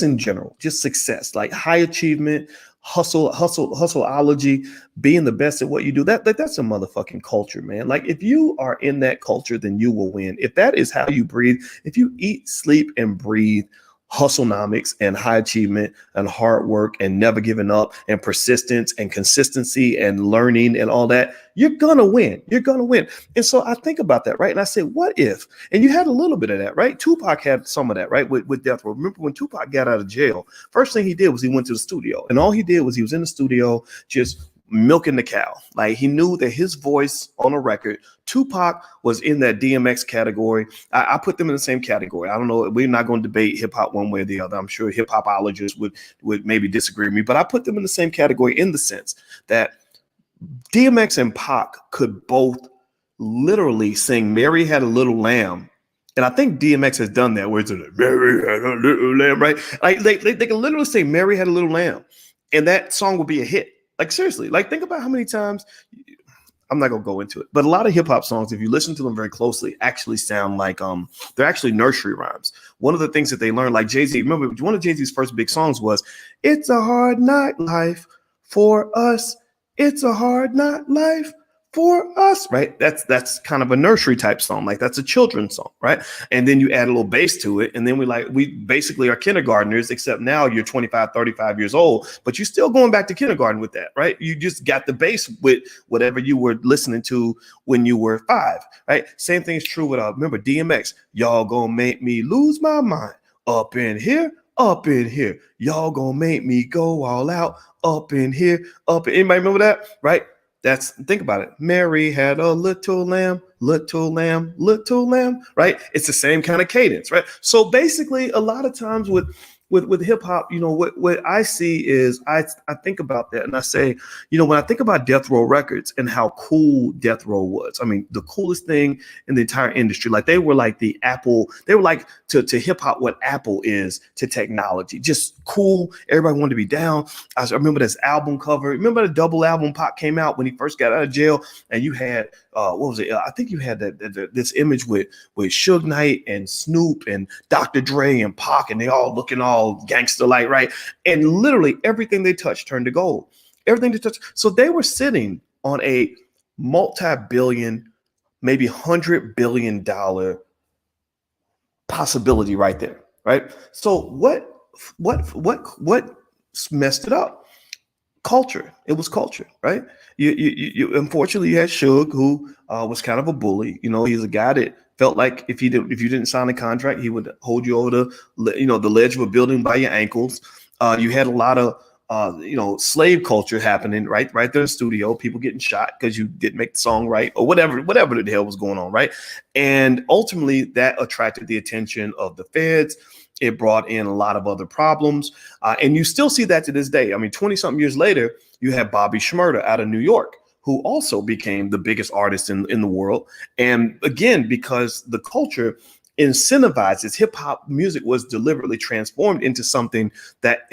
in general, just success, like high achievement, hustleology, being the best at what you do, that's a motherfucking culture, man. Like if you are in that culture, then you will win. If that is how you breathe, if you eat, sleep, and breathe hustlenomics and high achievement and hard work and never giving up and persistence and consistency and learning and all that, you're gonna win. You're gonna win. And so I think about that, right? And I say, what if? And you had a little bit of that, right? Tupac had some of that, right? With Death Row. Remember when Tupac got out of jail, first thing he did was he went to the studio, and all he did was he was in the studio just milking the cow. Like he knew that his voice on a record, Tupac was in that DMX category. I put them in the same category. I don't know. We're not going to debate hip hop one way or the other. I'm sure hip hopologists would maybe disagree with me, but I put them in the same category in the sense that DMX and Pac could both literally sing "Mary Had a Little Lamb." And I think DMX has done that where it's like, "Mary had a little lamb," right? Like they can literally say "Mary Had a Little Lamb," and that song will be a hit. Like seriously, like think about how many times. I'm not gonna go into it, but a lot of hip hop songs, if you listen to them very closely, actually sound like they're actually nursery rhymes. One of the things that they learned, like Jay-Z, remember one of Jay-Z's first big songs was "It's a hard knock life for us. It's a hard knock life for us," right? That's kind of a nursery type song, like that's a children's song, right? And then you add a little bass to it, and then we basically are kindergartners, except now you're 25, 35 years old, but you're still going back to kindergarten with that, right? You just got the bass with whatever you were listening to when you were 5, right? Same thing is true with remember DMX, "Y'all gonna make me lose my mind up in here. Up in here, y'all gonna make me go all out up in here, up." Anybody remember that? Right? Think about it. "Mary had a little lamb, little lamb, little lamb," right? It's the same kind of cadence, right? So basically, a lot of times with hip hop, what I see is I think about that and I say, when I think about Death Row Records and how cool Death Row was, I mean, the coolest thing in the entire industry. Like they were like the Apple, they were like to hip hop what Apple is to technology. Just cool. Everybody wanted to be down. I remember this album cover. Remember the double album Pac came out when he first got out of jail, and you had what was it? I think you had this image with Suge Knight and Snoop and Dr. Dre and Pac, and they all looking all gangster like, right? And literally everything they touched turned to gold. Everything they touched. So they were sitting on a multi-billion, maybe $100 billion possibility right there, right? So what messed it up? Culture. It was culture, right? You unfortunately you had Suge, who was kind of a bully. You know, he's a guy that felt like if you didn't sign a contract, he would hold you over the ledge of a building by your ankles. You had a lot of slave culture happening right there in the studio, people getting shot because you didn't make the song right or whatever the hell was going on, right? And ultimately that attracted the attention of the feds. It brought in a lot of other problems. And you still see that to this day. I mean, 20 something years later, you have Bobby Shmurda out of New York, who also became the biggest artist in the world. And again, because the culture incentivizes, hip hop music was deliberately transformed into something that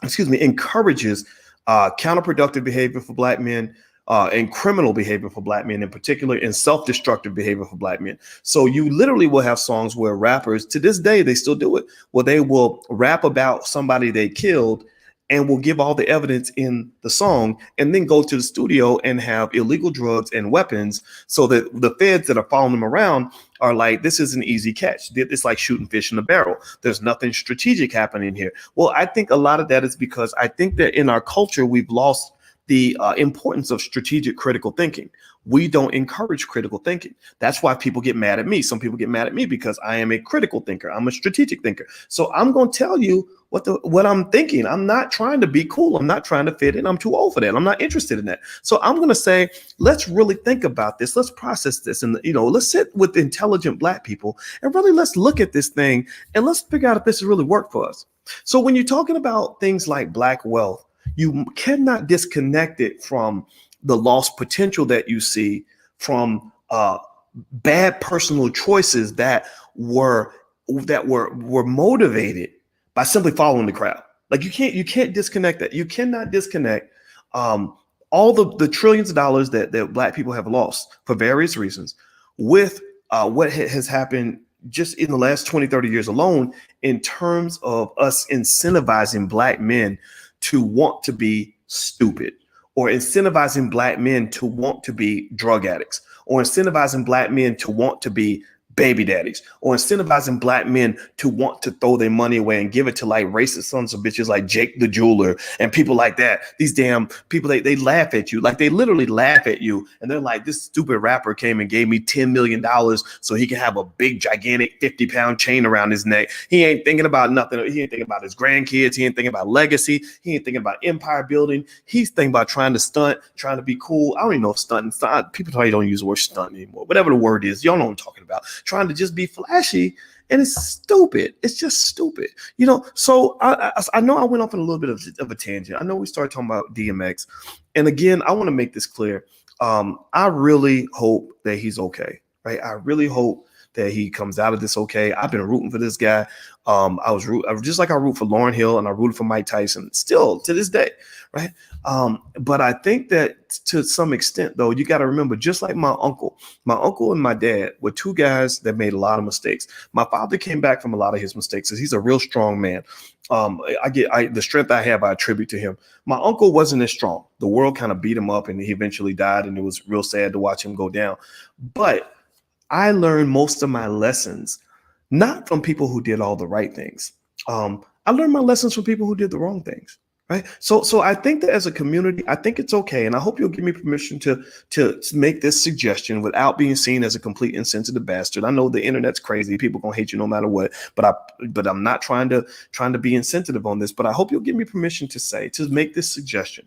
encourages counterproductive behavior for Black men, and criminal behavior for Black men in particular, and self-destructive behavior for Black men. So you literally will have songs where rappers, to this day, they still do it, where they will rap about somebody they killed and will give all the evidence in the song and then go to the studio and have illegal drugs and weapons so that the feds that are following them around are like, this is an easy catch. It's like shooting fish in a barrel. There's nothing strategic happening here. Well, I think a lot of that is because I think that in our culture, we've lost the importance of strategic critical thinking. We don't encourage critical thinking. That's why people get mad at me. Some people get mad at me because I am a critical thinker. I'm a strategic thinker. So I'm going to tell you what I'm thinking. I'm not trying to be cool. I'm not trying to fit in. I'm too old for that. I'm not interested in that. So I'm going to say, let's really think about this. Let's process this. And, let's sit with intelligent Black people and really let's look at this thing and let's figure out if this has really worked for us. So when you're talking about things like Black wealth, you cannot disconnect it from the lost potential that you see from bad personal choices that were motivated by simply following the crowd. Like you can't disconnect that. You cannot disconnect all the trillions of dollars that Black people have lost for various reasons with what has happened just in the last 20, 30 years alone in terms of us incentivizing Black men to want to be stupid, or incentivizing Black men to want to be drug addicts, or incentivizing Black men to want to be baby daddies, or incentivizing Black men to want to throw their money away and give it to like racist sons of bitches like Jake the Jeweler and people like that. These damn people, they laugh at you. Like they literally laugh at you. And they're like, this stupid rapper came and gave me $10 million so he can have a big, gigantic 50-pound chain around his neck. He ain't thinking about nothing. He ain't thinking about his grandkids. He ain't thinking about legacy. He ain't thinking about empire building. He's thinking about trying to stunt, trying to be cool. I don't even know if stunt. People probably don't use the word stunt anymore. Whatever the word is, y'all know what I'm talking about. Trying to just be flashy, and it's stupid. It's just stupid, So I know I went off on a little bit of a tangent. I know we started talking about DMX, and again, I want to make this clear. I really hope that he's okay, right? I really hope that he comes out of this okay. I've been rooting for this guy. I was just like I root for Lauryn Hill and I rooted for Mike Tyson still to this day, right? But I think that to some extent, though, you got to remember, just like my uncle and my dad were two guys that made a lot of mistakes. My father came back from a lot of his mistakes. He's a real strong man. The strength I have, I attribute to him. My uncle wasn't as strong. The world kind of beat him up and he eventually died, and it was real sad to watch him go down. But I learned most of my lessons not from people who did all the right things. I learned my lessons from people who did the wrong things. Right. So I think that as a community, I think it's OK. And I hope you'll give me permission to make this suggestion without being seen as a complete insensitive bastard. I know the internet's crazy. People gonna hate you no matter what. But I'm not trying to be insensitive on this. But I hope you'll give me permission to make this suggestion.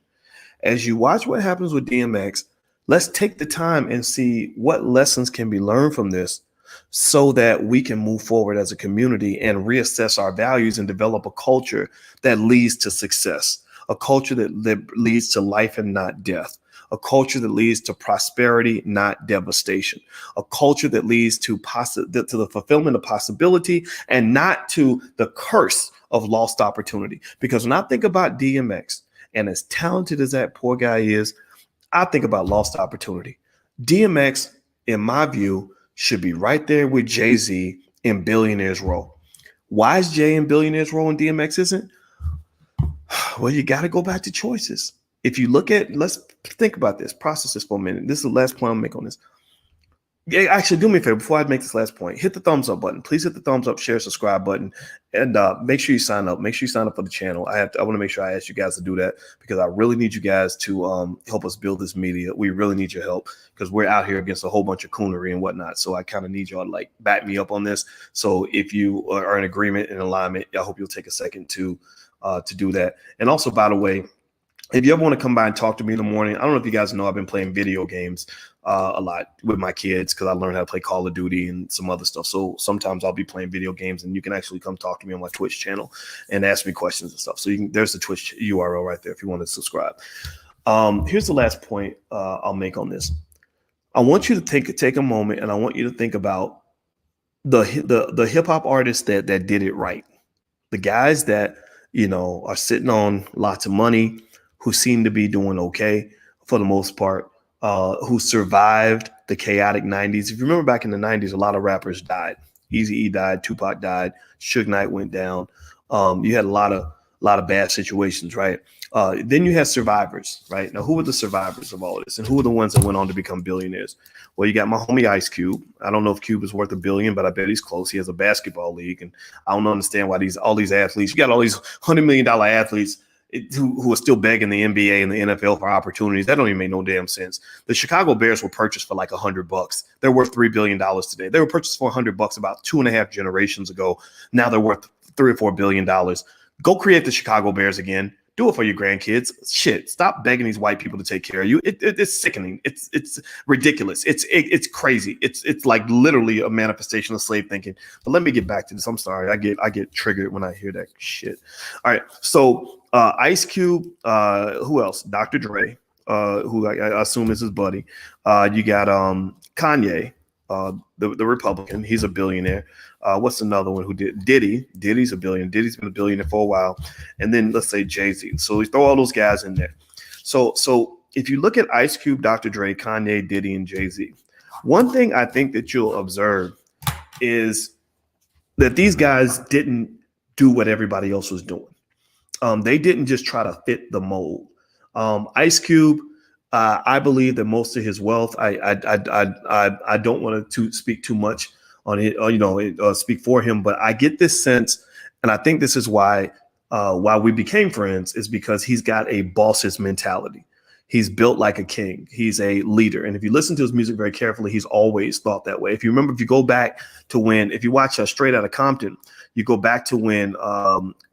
As you watch what happens with DMX, let's take the time and see what lessons can be learned from this, so that we can move forward as a community and reassess our values and develop a culture that leads to success, a culture that leads to life and not death, a culture that leads to prosperity, not devastation, a culture that leads to the fulfillment of possibility and not to the curse of lost opportunity. Because when I think about DMX, and as talented as that poor guy is, I think about lost opportunity. DMX, in my view, should be right there with Jay-Z in Billionaires Row. Why is Jay in Billionaires Row and DMX isn't? Well, you got to go back to choices. If you look at, let's think about this, process this for a minute. This is the last point I'll make on this. Yeah, actually, do me a favor before I make this last point. Hit the thumbs up button. Please hit the thumbs up, share, subscribe button, and make sure you sign up. Make sure you sign up for the channel. I want to make sure I ask you guys to do that because I really need you guys to help us build this media. We really need your help because we're out here against a whole bunch of coonery and whatnot. So I kind of need y'all to like back me up on this. So if you are in agreement and alignment, I hope you'll take a second to do that. And also, by the way, if you ever want to come by and talk to me in the morning, I don't know if you guys know I've been playing video games a lot with my kids because I learned how to play Call of Duty and some other stuff. So sometimes I'll be playing video games and you can actually come talk to me on my Twitch channel and ask me questions and stuff. So there's the Twitch URL right there if you want to subscribe. Here's the last point I'll make on this. I want you to take a moment and I want you to think about the hip hop artists that did it right. The guys that, are sitting on lots of money, who seem to be doing okay for the most part, who survived the chaotic 90s. If you remember back in the 90s, a lot of rappers died. Eazy-E died, Tupac died, Suge Knight went down. You had a lot of bad situations, right? Then you had survivors, right? Now, who were the survivors of all this? And who were the ones that went on to become billionaires? Well, you got my homie Ice Cube. I don't know if Cube is worth $1 billion, but I bet he's close. He has a basketball league. And I don't understand why all these athletes, you got all these $100 million athletes who are still begging the NBA and the NFL for opportunities. That don't even make no damn sense. The Chicago Bears were purchased for like $100. They're worth $3 billion today. They were purchased for $100 about 2.5 generations ago. Now they're worth $3 or $4 billion. Go create the Chicago Bears again. Do it for your grandkids. Shit, stop begging these white people to take care of you. It's sickening. It's ridiculous. It's crazy. It's like literally a manifestation of slave thinking. But let me get back to this. I'm sorry. I get triggered when I hear that shit. All right. So Ice Cube. Who else? Dr. Dre. Who I assume is his buddy. You got Kanye, the Republican. He's a billionaire. What's another one who did? Diddy. Diddy's a billionaire. Diddy's been a billionaire for a while. And then let's say Jay-Z. So we throw all those guys in there. So if you look at Ice Cube, Dr. Dre, Kanye, Diddy, and Jay-Z, one thing I think that you'll observe is that these guys didn't do what everybody else was doing. They didn't just try to fit the mold. Ice Cube, I believe that most of his wealth, I don't want to speak too much on it, speak for him, but I get this sense, and I think this is why we became friends, is because he's got a boss's mentality. He's built like a king. He's a leader. And if you listen to his music very carefully, he's always thought that way. If you remember, if you go back to if you watch Straight Outta Compton, you go back to when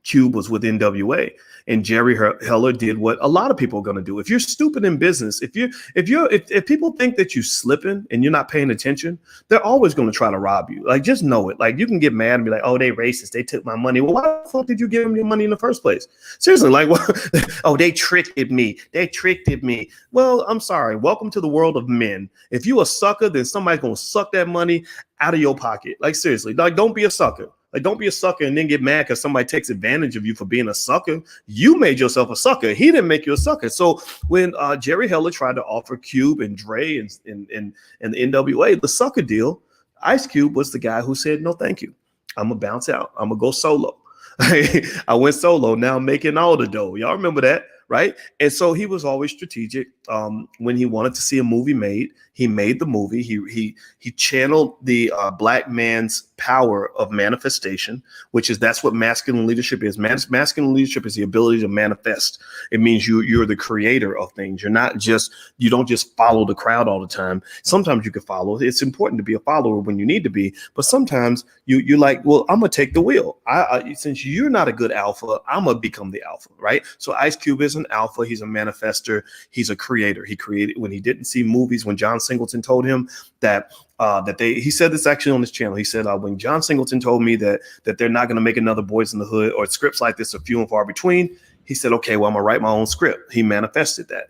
Cube was with NWA. And Jerry Heller did what a lot of people are going to do. If you're stupid in business, if people think that you're slipping and you're not paying attention, they're always going to try to rob you. Like, just know it. Like, you can get mad and be like, "Oh, they racist. They took my money." Well, why the fuck did you give them your money in the first place? Seriously, like, oh, they tricked me. They tricked me. Well, I'm sorry. Welcome to the world of men. If you a sucker, then somebody's going to suck that money out of your pocket. Like, seriously, like, don't be a sucker. Like, don't be a sucker and then get mad because somebody takes advantage of you for being a sucker. You made yourself a sucker. He didn't make you a sucker. So when Jerry Heller tried to offer Cube and Dre and the NWA the sucker deal, Ice Cube was the guy who said, "No, thank you. I'm going to bounce out. I'm going to go solo." I went solo. Now I'm making all the dough. Y'all remember that, right? And so he was always strategic. When he wanted to see a movie made, he made the movie. He channeled the black man's power of manifestation, that's what masculine leadership is. Masculine leadership is the ability to manifest. It means you're the creator of things. You don't just follow the crowd all the time. Sometimes you can follow. It's important to be a follower when you need to be, but sometimes you're like, well, I'm gonna take the wheel. Since you're not a good alpha, I'm gonna become the alpha, right? So Ice Cube is an alpha. He's a manifester. He's a creator. He created when he didn't see movies. When John Singleton told him that he said this actually on his channel. He said, when John Singleton told me that they're not going to make another Boys in the Hood or scripts like this are few and far between, he said, okay, well, I'm gonna write my own script. He manifested that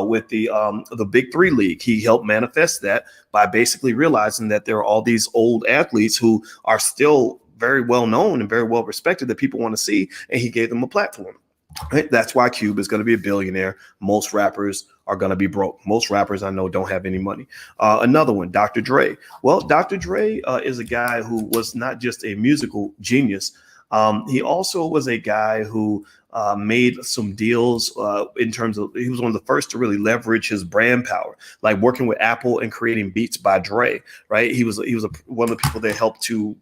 with the Big Three League. He helped manifest that by basically realizing that there are all these old athletes who are still very well known and very well respected that people want to see, and he gave them a platform. Right? That's why Cube is going to be a billionaire. Most rappers are going to be broke. Most rappers I know don't have any money. Another one, Dr. Dre. Well, Dr. Dre is a guy who was not just a musical genius. He also was a guy who made some deals in terms of, he was one of the first to really leverage his brand power, like working with Apple and creating Beats by Dre, right? He was one of the people that helped to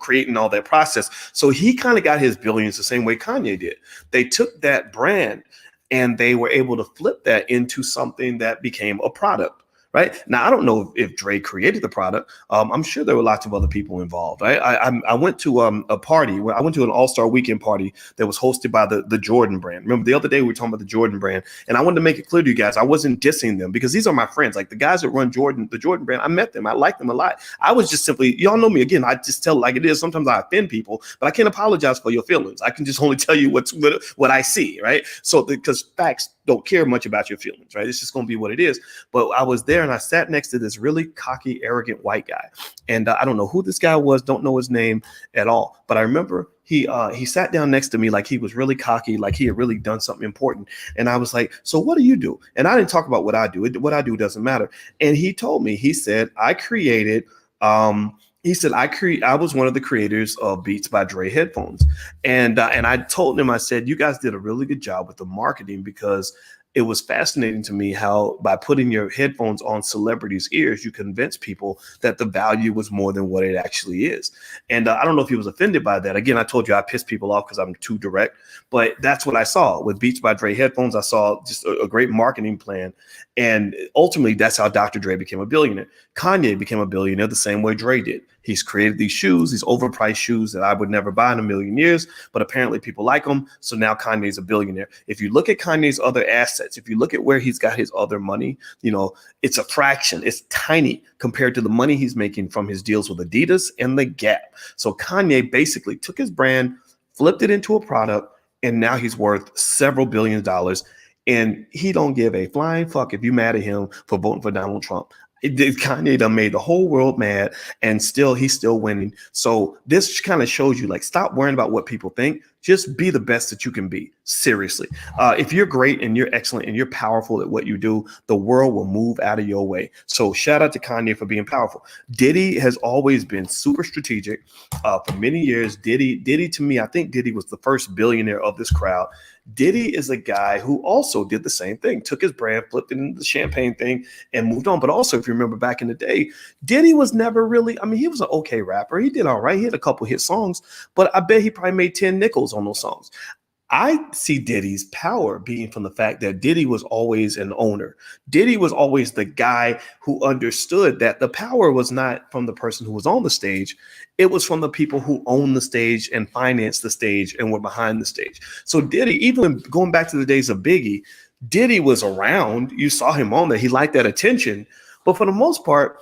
creating all that process. So he kind of got his billions the same way Kanye did. They took that brand and they were able to flip that into something that became a product. Right now, I don't know if Dre created the product. I'm sure there were lots of other people involved. Right? I went to a party where I went to an All-Star Weekend party that was hosted by the Jordan brand. Remember the other day we were talking about the Jordan brand, and I wanted to make it clear to you guys I wasn't dissing them because these are my friends. Like the guys that run the Jordan brand, I met them. I like them a lot. I was just simply, y'all know me again. I just tell it like it is. Sometimes I offend people, but I can't apologize for your feelings. I can just only tell you what I see. Right? So because facts don't care much about your feelings. Right? It's just going to be what it is. But I was there and I sat next to this really cocky, arrogant white guy. And I don't know who this guy was, don't know his name at all. But I remember he sat down next to me like he was really cocky, like he had really done something important. And I was like, so what do you do? And I didn't talk about what I do. What I do doesn't matter. And he told me, he said, I was one of the creators of Beats by Dre headphones. And I told him, I said, you guys did a really good job with the marketing because it was fascinating to me how by putting your headphones on celebrities' ears, you convince people that the value was more than what it actually is. And I don't know if he was offended by that. Again, I told you I piss people off because I'm too direct, but that's what I saw with Beats by Dre headphones. I saw just a great marketing plan. And ultimately, that's how Dr. Dre became a billionaire. Kanye became a billionaire the same way Dre did. He's created these shoes, these overpriced shoes that I would never buy in a million years, but apparently people like them. So now Kanye's a billionaire. If you look at Kanye's other assets, if you look at where he's got his other money, it's a fraction. It's tiny compared to the money he's making from his deals with Adidas and the Gap. So Kanye basically took his brand, flipped it into a product, and now he's worth several $billions. And he don't give a flying fuck if you mad at him for voting for Donald Trump. Kanye done made the whole world mad, and he's still winning. So this kind of shows you, like, stop worrying about what people think. Just be the best that you can be. Seriously. If you're great and you're excellent and you're powerful at what you do, the world will move out of your way. So shout out to Kanye for being powerful. Diddy has always been super strategic for many years. Diddy to me, I think Diddy was the first billionaire of this crowd. Diddy is a guy who also did the same thing, took his brand, flipped it into the champagne thing and moved on. But also, if you remember back in the day, Diddy was never really, he was an okay rapper. He did all right. He had a couple hit songs, but I bet he probably made 10 nickels on those songs. I see Diddy's power being from the fact that Diddy was always an owner. Diddy was always the guy who understood that the power was not from the person who was on the stage. It was from the people who own the stage and financed the stage and were behind the stage. So Diddy, even going back to the days of Biggie, Diddy was around. You saw him on there. He liked that attention. But for the most part,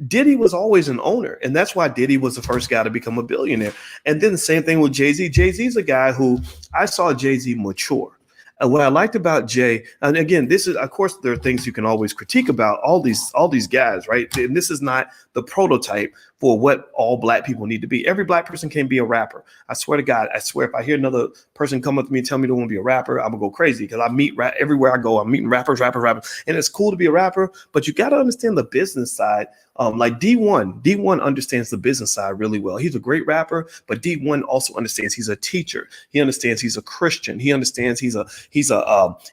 Diddy was always an owner, and that's why Diddy was the first guy to become a billionaire. And then the same thing with Jay-Z. Jay-Z's a guy who I saw Jay-Z mature. And what I liked about Jay, and again, this is, of course, there are things you can always critique about all these guys, right? And this is not the prototype for what all black people need to be. Every black person can be a rapper. I swear to God, if I hear another person come up to me and tell me they want to be a rapper, I'm gonna go crazy because I meet everywhere I go. I'm meeting rappers. And it's cool to be a rapper, but you got to understand the business side. Like D1 understands the business side really well. He's a great rapper, but D1 also understands he's a teacher. He understands he's a Christian. He understands he's an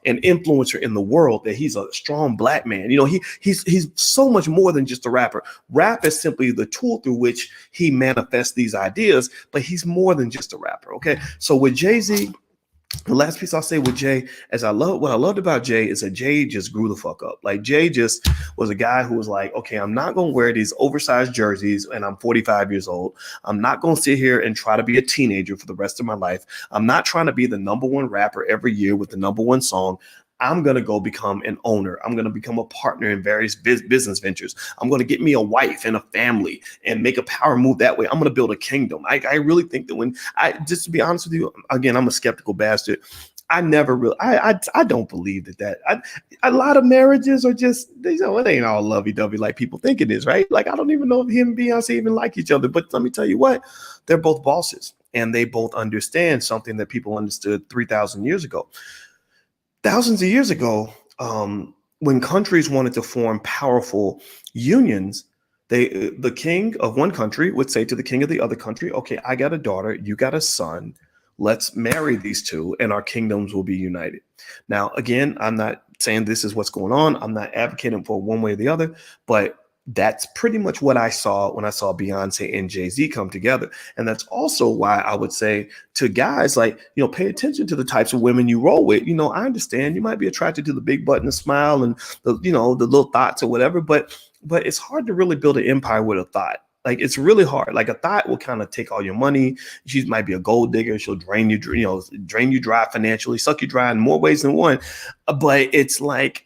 influencer in the world, that he's a strong black man. He's so much more than just a rapper. Rap is simply the tool through which he manifests these ideas, but he's more than just a rapper. Okay. So with Jay-Z, the last piece I'll say with Jay is what I loved about Jay is that Jay just grew the fuck up. Like Jay just was a guy who was like, okay, I'm not going to wear these oversized jerseys and I'm 45 years old. I'm not going to sit here and try to be a teenager for the rest of my life. I'm not trying to be the number one rapper every year with the number one song. I'm going to go become an owner. I'm going to become a partner in various business ventures. I'm going to get me a wife and a family and make a power move that way. I'm going to build a kingdom. I really think that just to be honest with you, again, I'm a skeptical bastard. I never really, I don't believe that a lot of marriages are just, it ain't all lovey-dovey like people think it is, right? Like, I don't even know if him and Beyonce even like each other, but let me tell you what, they're both bosses and they both understand something that people understood 3,000 years ago. Thousands of years ago, when countries wanted to form powerful unions, The king of one country would say to the king of the other country, okay, I got a daughter, you got a son. Let's marry these two and our kingdoms will be united. Now, again, I'm not saying this is what's going on. I'm not advocating for one way or the other, but that's pretty much what I saw when I saw Beyonce and Jay-Z come together. And that's also why I would say to guys, like, pay attention to the types of women you roll with. I understand you might be attracted to the big butt and the smile and the little thoughts or whatever, but it's hard to really build an empire with a thought. Like, it's really hard. Like, a thought will kind of take all your money. She might be a gold digger. She'll drain you dry financially, suck you dry in more ways than one. But it's like,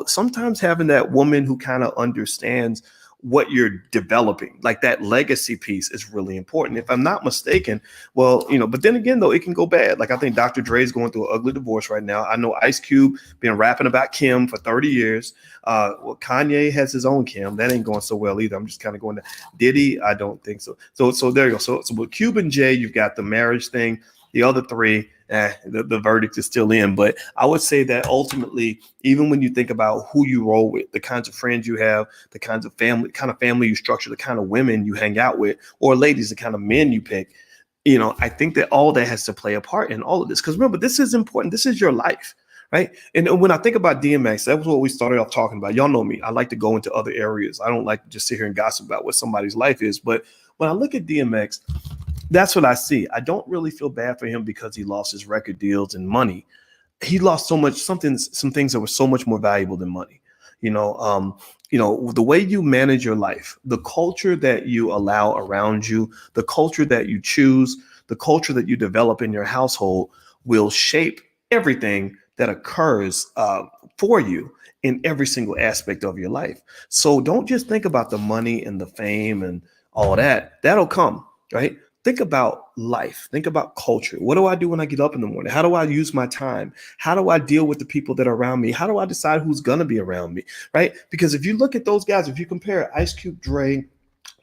sometimes having that woman who kind of understands what you're developing, like that legacy piece, is really important. If I'm not mistaken, well, but then again, though, it can go bad. Like, I think Dr. Dre is going through an ugly divorce right now. I know Ice Cube been rapping about Kim for 30 years. Kanye has his own Kim. That ain't going so well either. I'm just kind of going to Diddy. I don't think so. So there you go. So with Cube and Jay, you've got the marriage thing. The other three, the verdict is still in. But I would say that ultimately, even when you think about who you roll with, the kinds of friends you have, the kind of family you structure, the kind of women you hang out with, or ladies, the kind of men you pick, I think that all that has to play a part in all of this. Because remember, this is important. This is your life, right? And when I think about DMX, that was what we started off talking about. Y'all know me. I like to go into other areas. I don't like to just sit here and gossip about what somebody's life is. But when I look at DMX, that's what I see. I don't really feel bad for him because he lost his record deals and money. He lost some things that were so much more valuable than money. The way you manage your life, the culture that you allow around you, the culture that you choose, the culture that you develop in your household will shape everything that occurs for you in every single aspect of your life. So don't just think about the money and the fame and all that. That'll come, right? Think about life. Think about culture. What do I do when I get up in the morning? How do I use my time? How do I deal with the people that are around me? How do I decide who's going to be around me? Right? Because if you look at those guys, if you compare Ice Cube, Dre,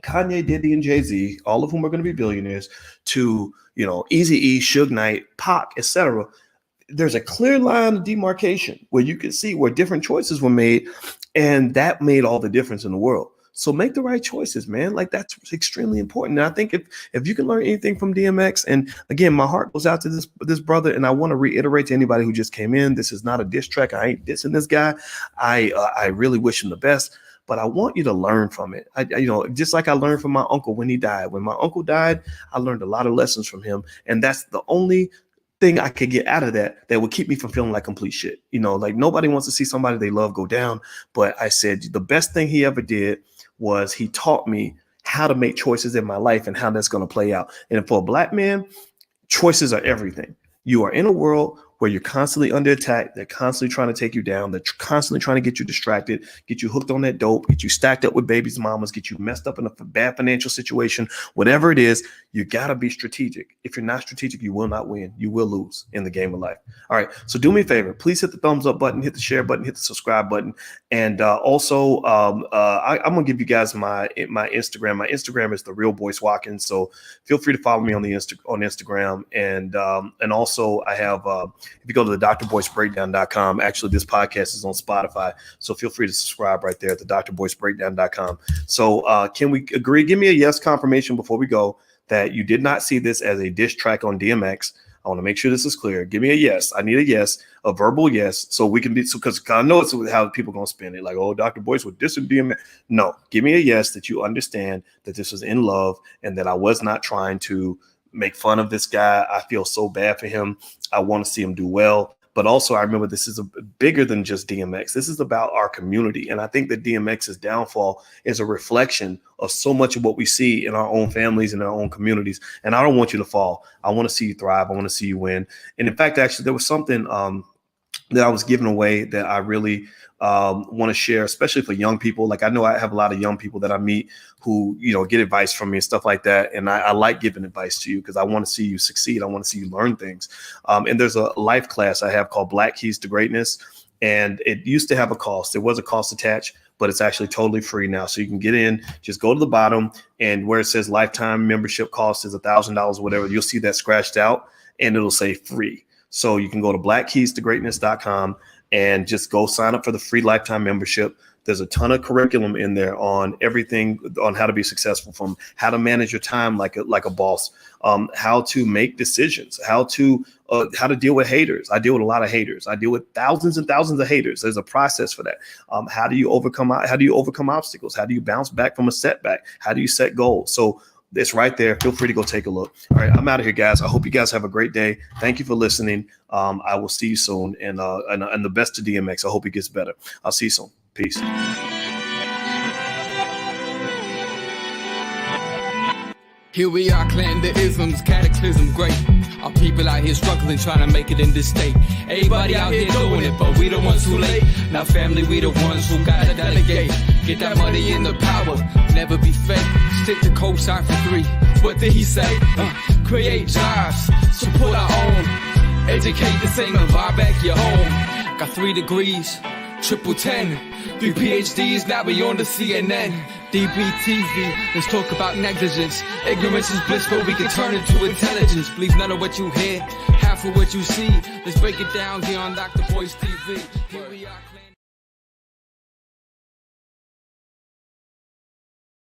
Kanye, Diddy, and Jay-Z, all of whom are going to be billionaires, to, Eazy-E, Suge Knight, Pac, etc., there's a clear line of demarcation where you can see where different choices were made, and that made all the difference in the world. So make the right choices, man. Like, that's extremely important. And I think if you can learn anything from DMX, and again, my heart goes out to this brother, and I want to reiterate to anybody who just came in, this is not a diss track. I ain't dissing this guy. I really wish him the best, but I want you to learn from it. Just like I learned from my uncle when he died. When my uncle died, I learned a lot of lessons from him, and that's the only thing I could get out of that would keep me from feeling like complete shit. Like, nobody wants to see somebody they love go down. But I said the best thing he ever did was he taught me how to make choices in my life and how that's going to play out. And for a Black man, choices are everything. You are in a world where you're constantly under attack. They're constantly trying to take you down. They're constantly trying to get you distracted, get you hooked on that dope, get you stacked up with babies, mamas, get you messed up in a bad financial situation. Whatever it is, you got to be strategic. If you're not strategic, you will not win. You will lose in the game of life. All right. So do me a favor. Please hit the thumbs up button, hit the share button, hit the subscribe button. And also, I'm going to give you guys my Instagram. My Instagram is The Real Boyce Watkins. So feel free to follow me on Instagram. And also I have, if you go to the drboycebreakdown.com, actually this podcast is on Spotify. So feel free to subscribe right there at the drboycebreakdown.com. So can we agree? Give me a yes confirmation before we go that you did not see this as a diss track on DMX. I want to make sure this is clear. Give me a yes. I need a yes, a verbal yes, so we can be, because I know it's how people are going to spin it. Like, oh, Dr. Boyce would diss DMX. No, give me a yes that you understand that this was in love and that I was not trying to make fun of this guy. I feel so bad for him. I want to see him do well. But also, I remember this is bigger than just DMX. This is about our community. And I think that DMX's downfall is a reflection of so much of what we see in our own families and our own communities. And I don't want you to fall. I want to see you thrive. I want to see you win. And in fact, actually, there was something that I was giving away that I really want to share, especially for young people. Like, I know I have a lot of young people that I meet who, get advice from me and stuff like that. And I like giving advice to you because I want to see you succeed. I want to see you learn things. And there's a life class I have called Black Keys to Greatness. And it used to have a cost. There was a cost attached, but it's actually totally free now. So you can get in, just go to the bottom, and where it says lifetime membership cost is $1,000 or whatever, you'll see that scratched out and it'll say free. So you can go to blackkeystogreatness.com and just go sign up for the free lifetime membership. There's a ton of curriculum in there on everything, on how to be successful, from how to manage your time like a boss, how to make decisions, how to deal with haters. I deal with a lot of haters. I deal with thousands and thousands of haters. There's a process for that. How do you overcome obstacles? How do you bounce back from a setback? How do you set goals? So it's right there. Feel free to go take a look. All right, I'm out of here, guys. I hope you guys have a great day. Thank you for listening. I will see you soon. And the best to DMX. I hope he gets better. I'll see you soon. Peace. Here we are, clan the isms, cataclysm great. Our people out here struggling, trying to make it in this state. Everybody out here doing it, but we the ones who late. Now family, we the ones who gotta delegate. Get that money in the power, never be fake. Stick to cosign for 3. What did he say? Create jobs, support our own. Educate the same and buy back your home. Got 3 degrees, triple 10. 3 PhDs, now we on the CNN. DBTV, let's talk about negligence. Ignorance is bliss, but we can turn it to intelligence. Believe none of what you hear, half of what you see. Let's break it down here on Dr. Boy's TV. Here we are.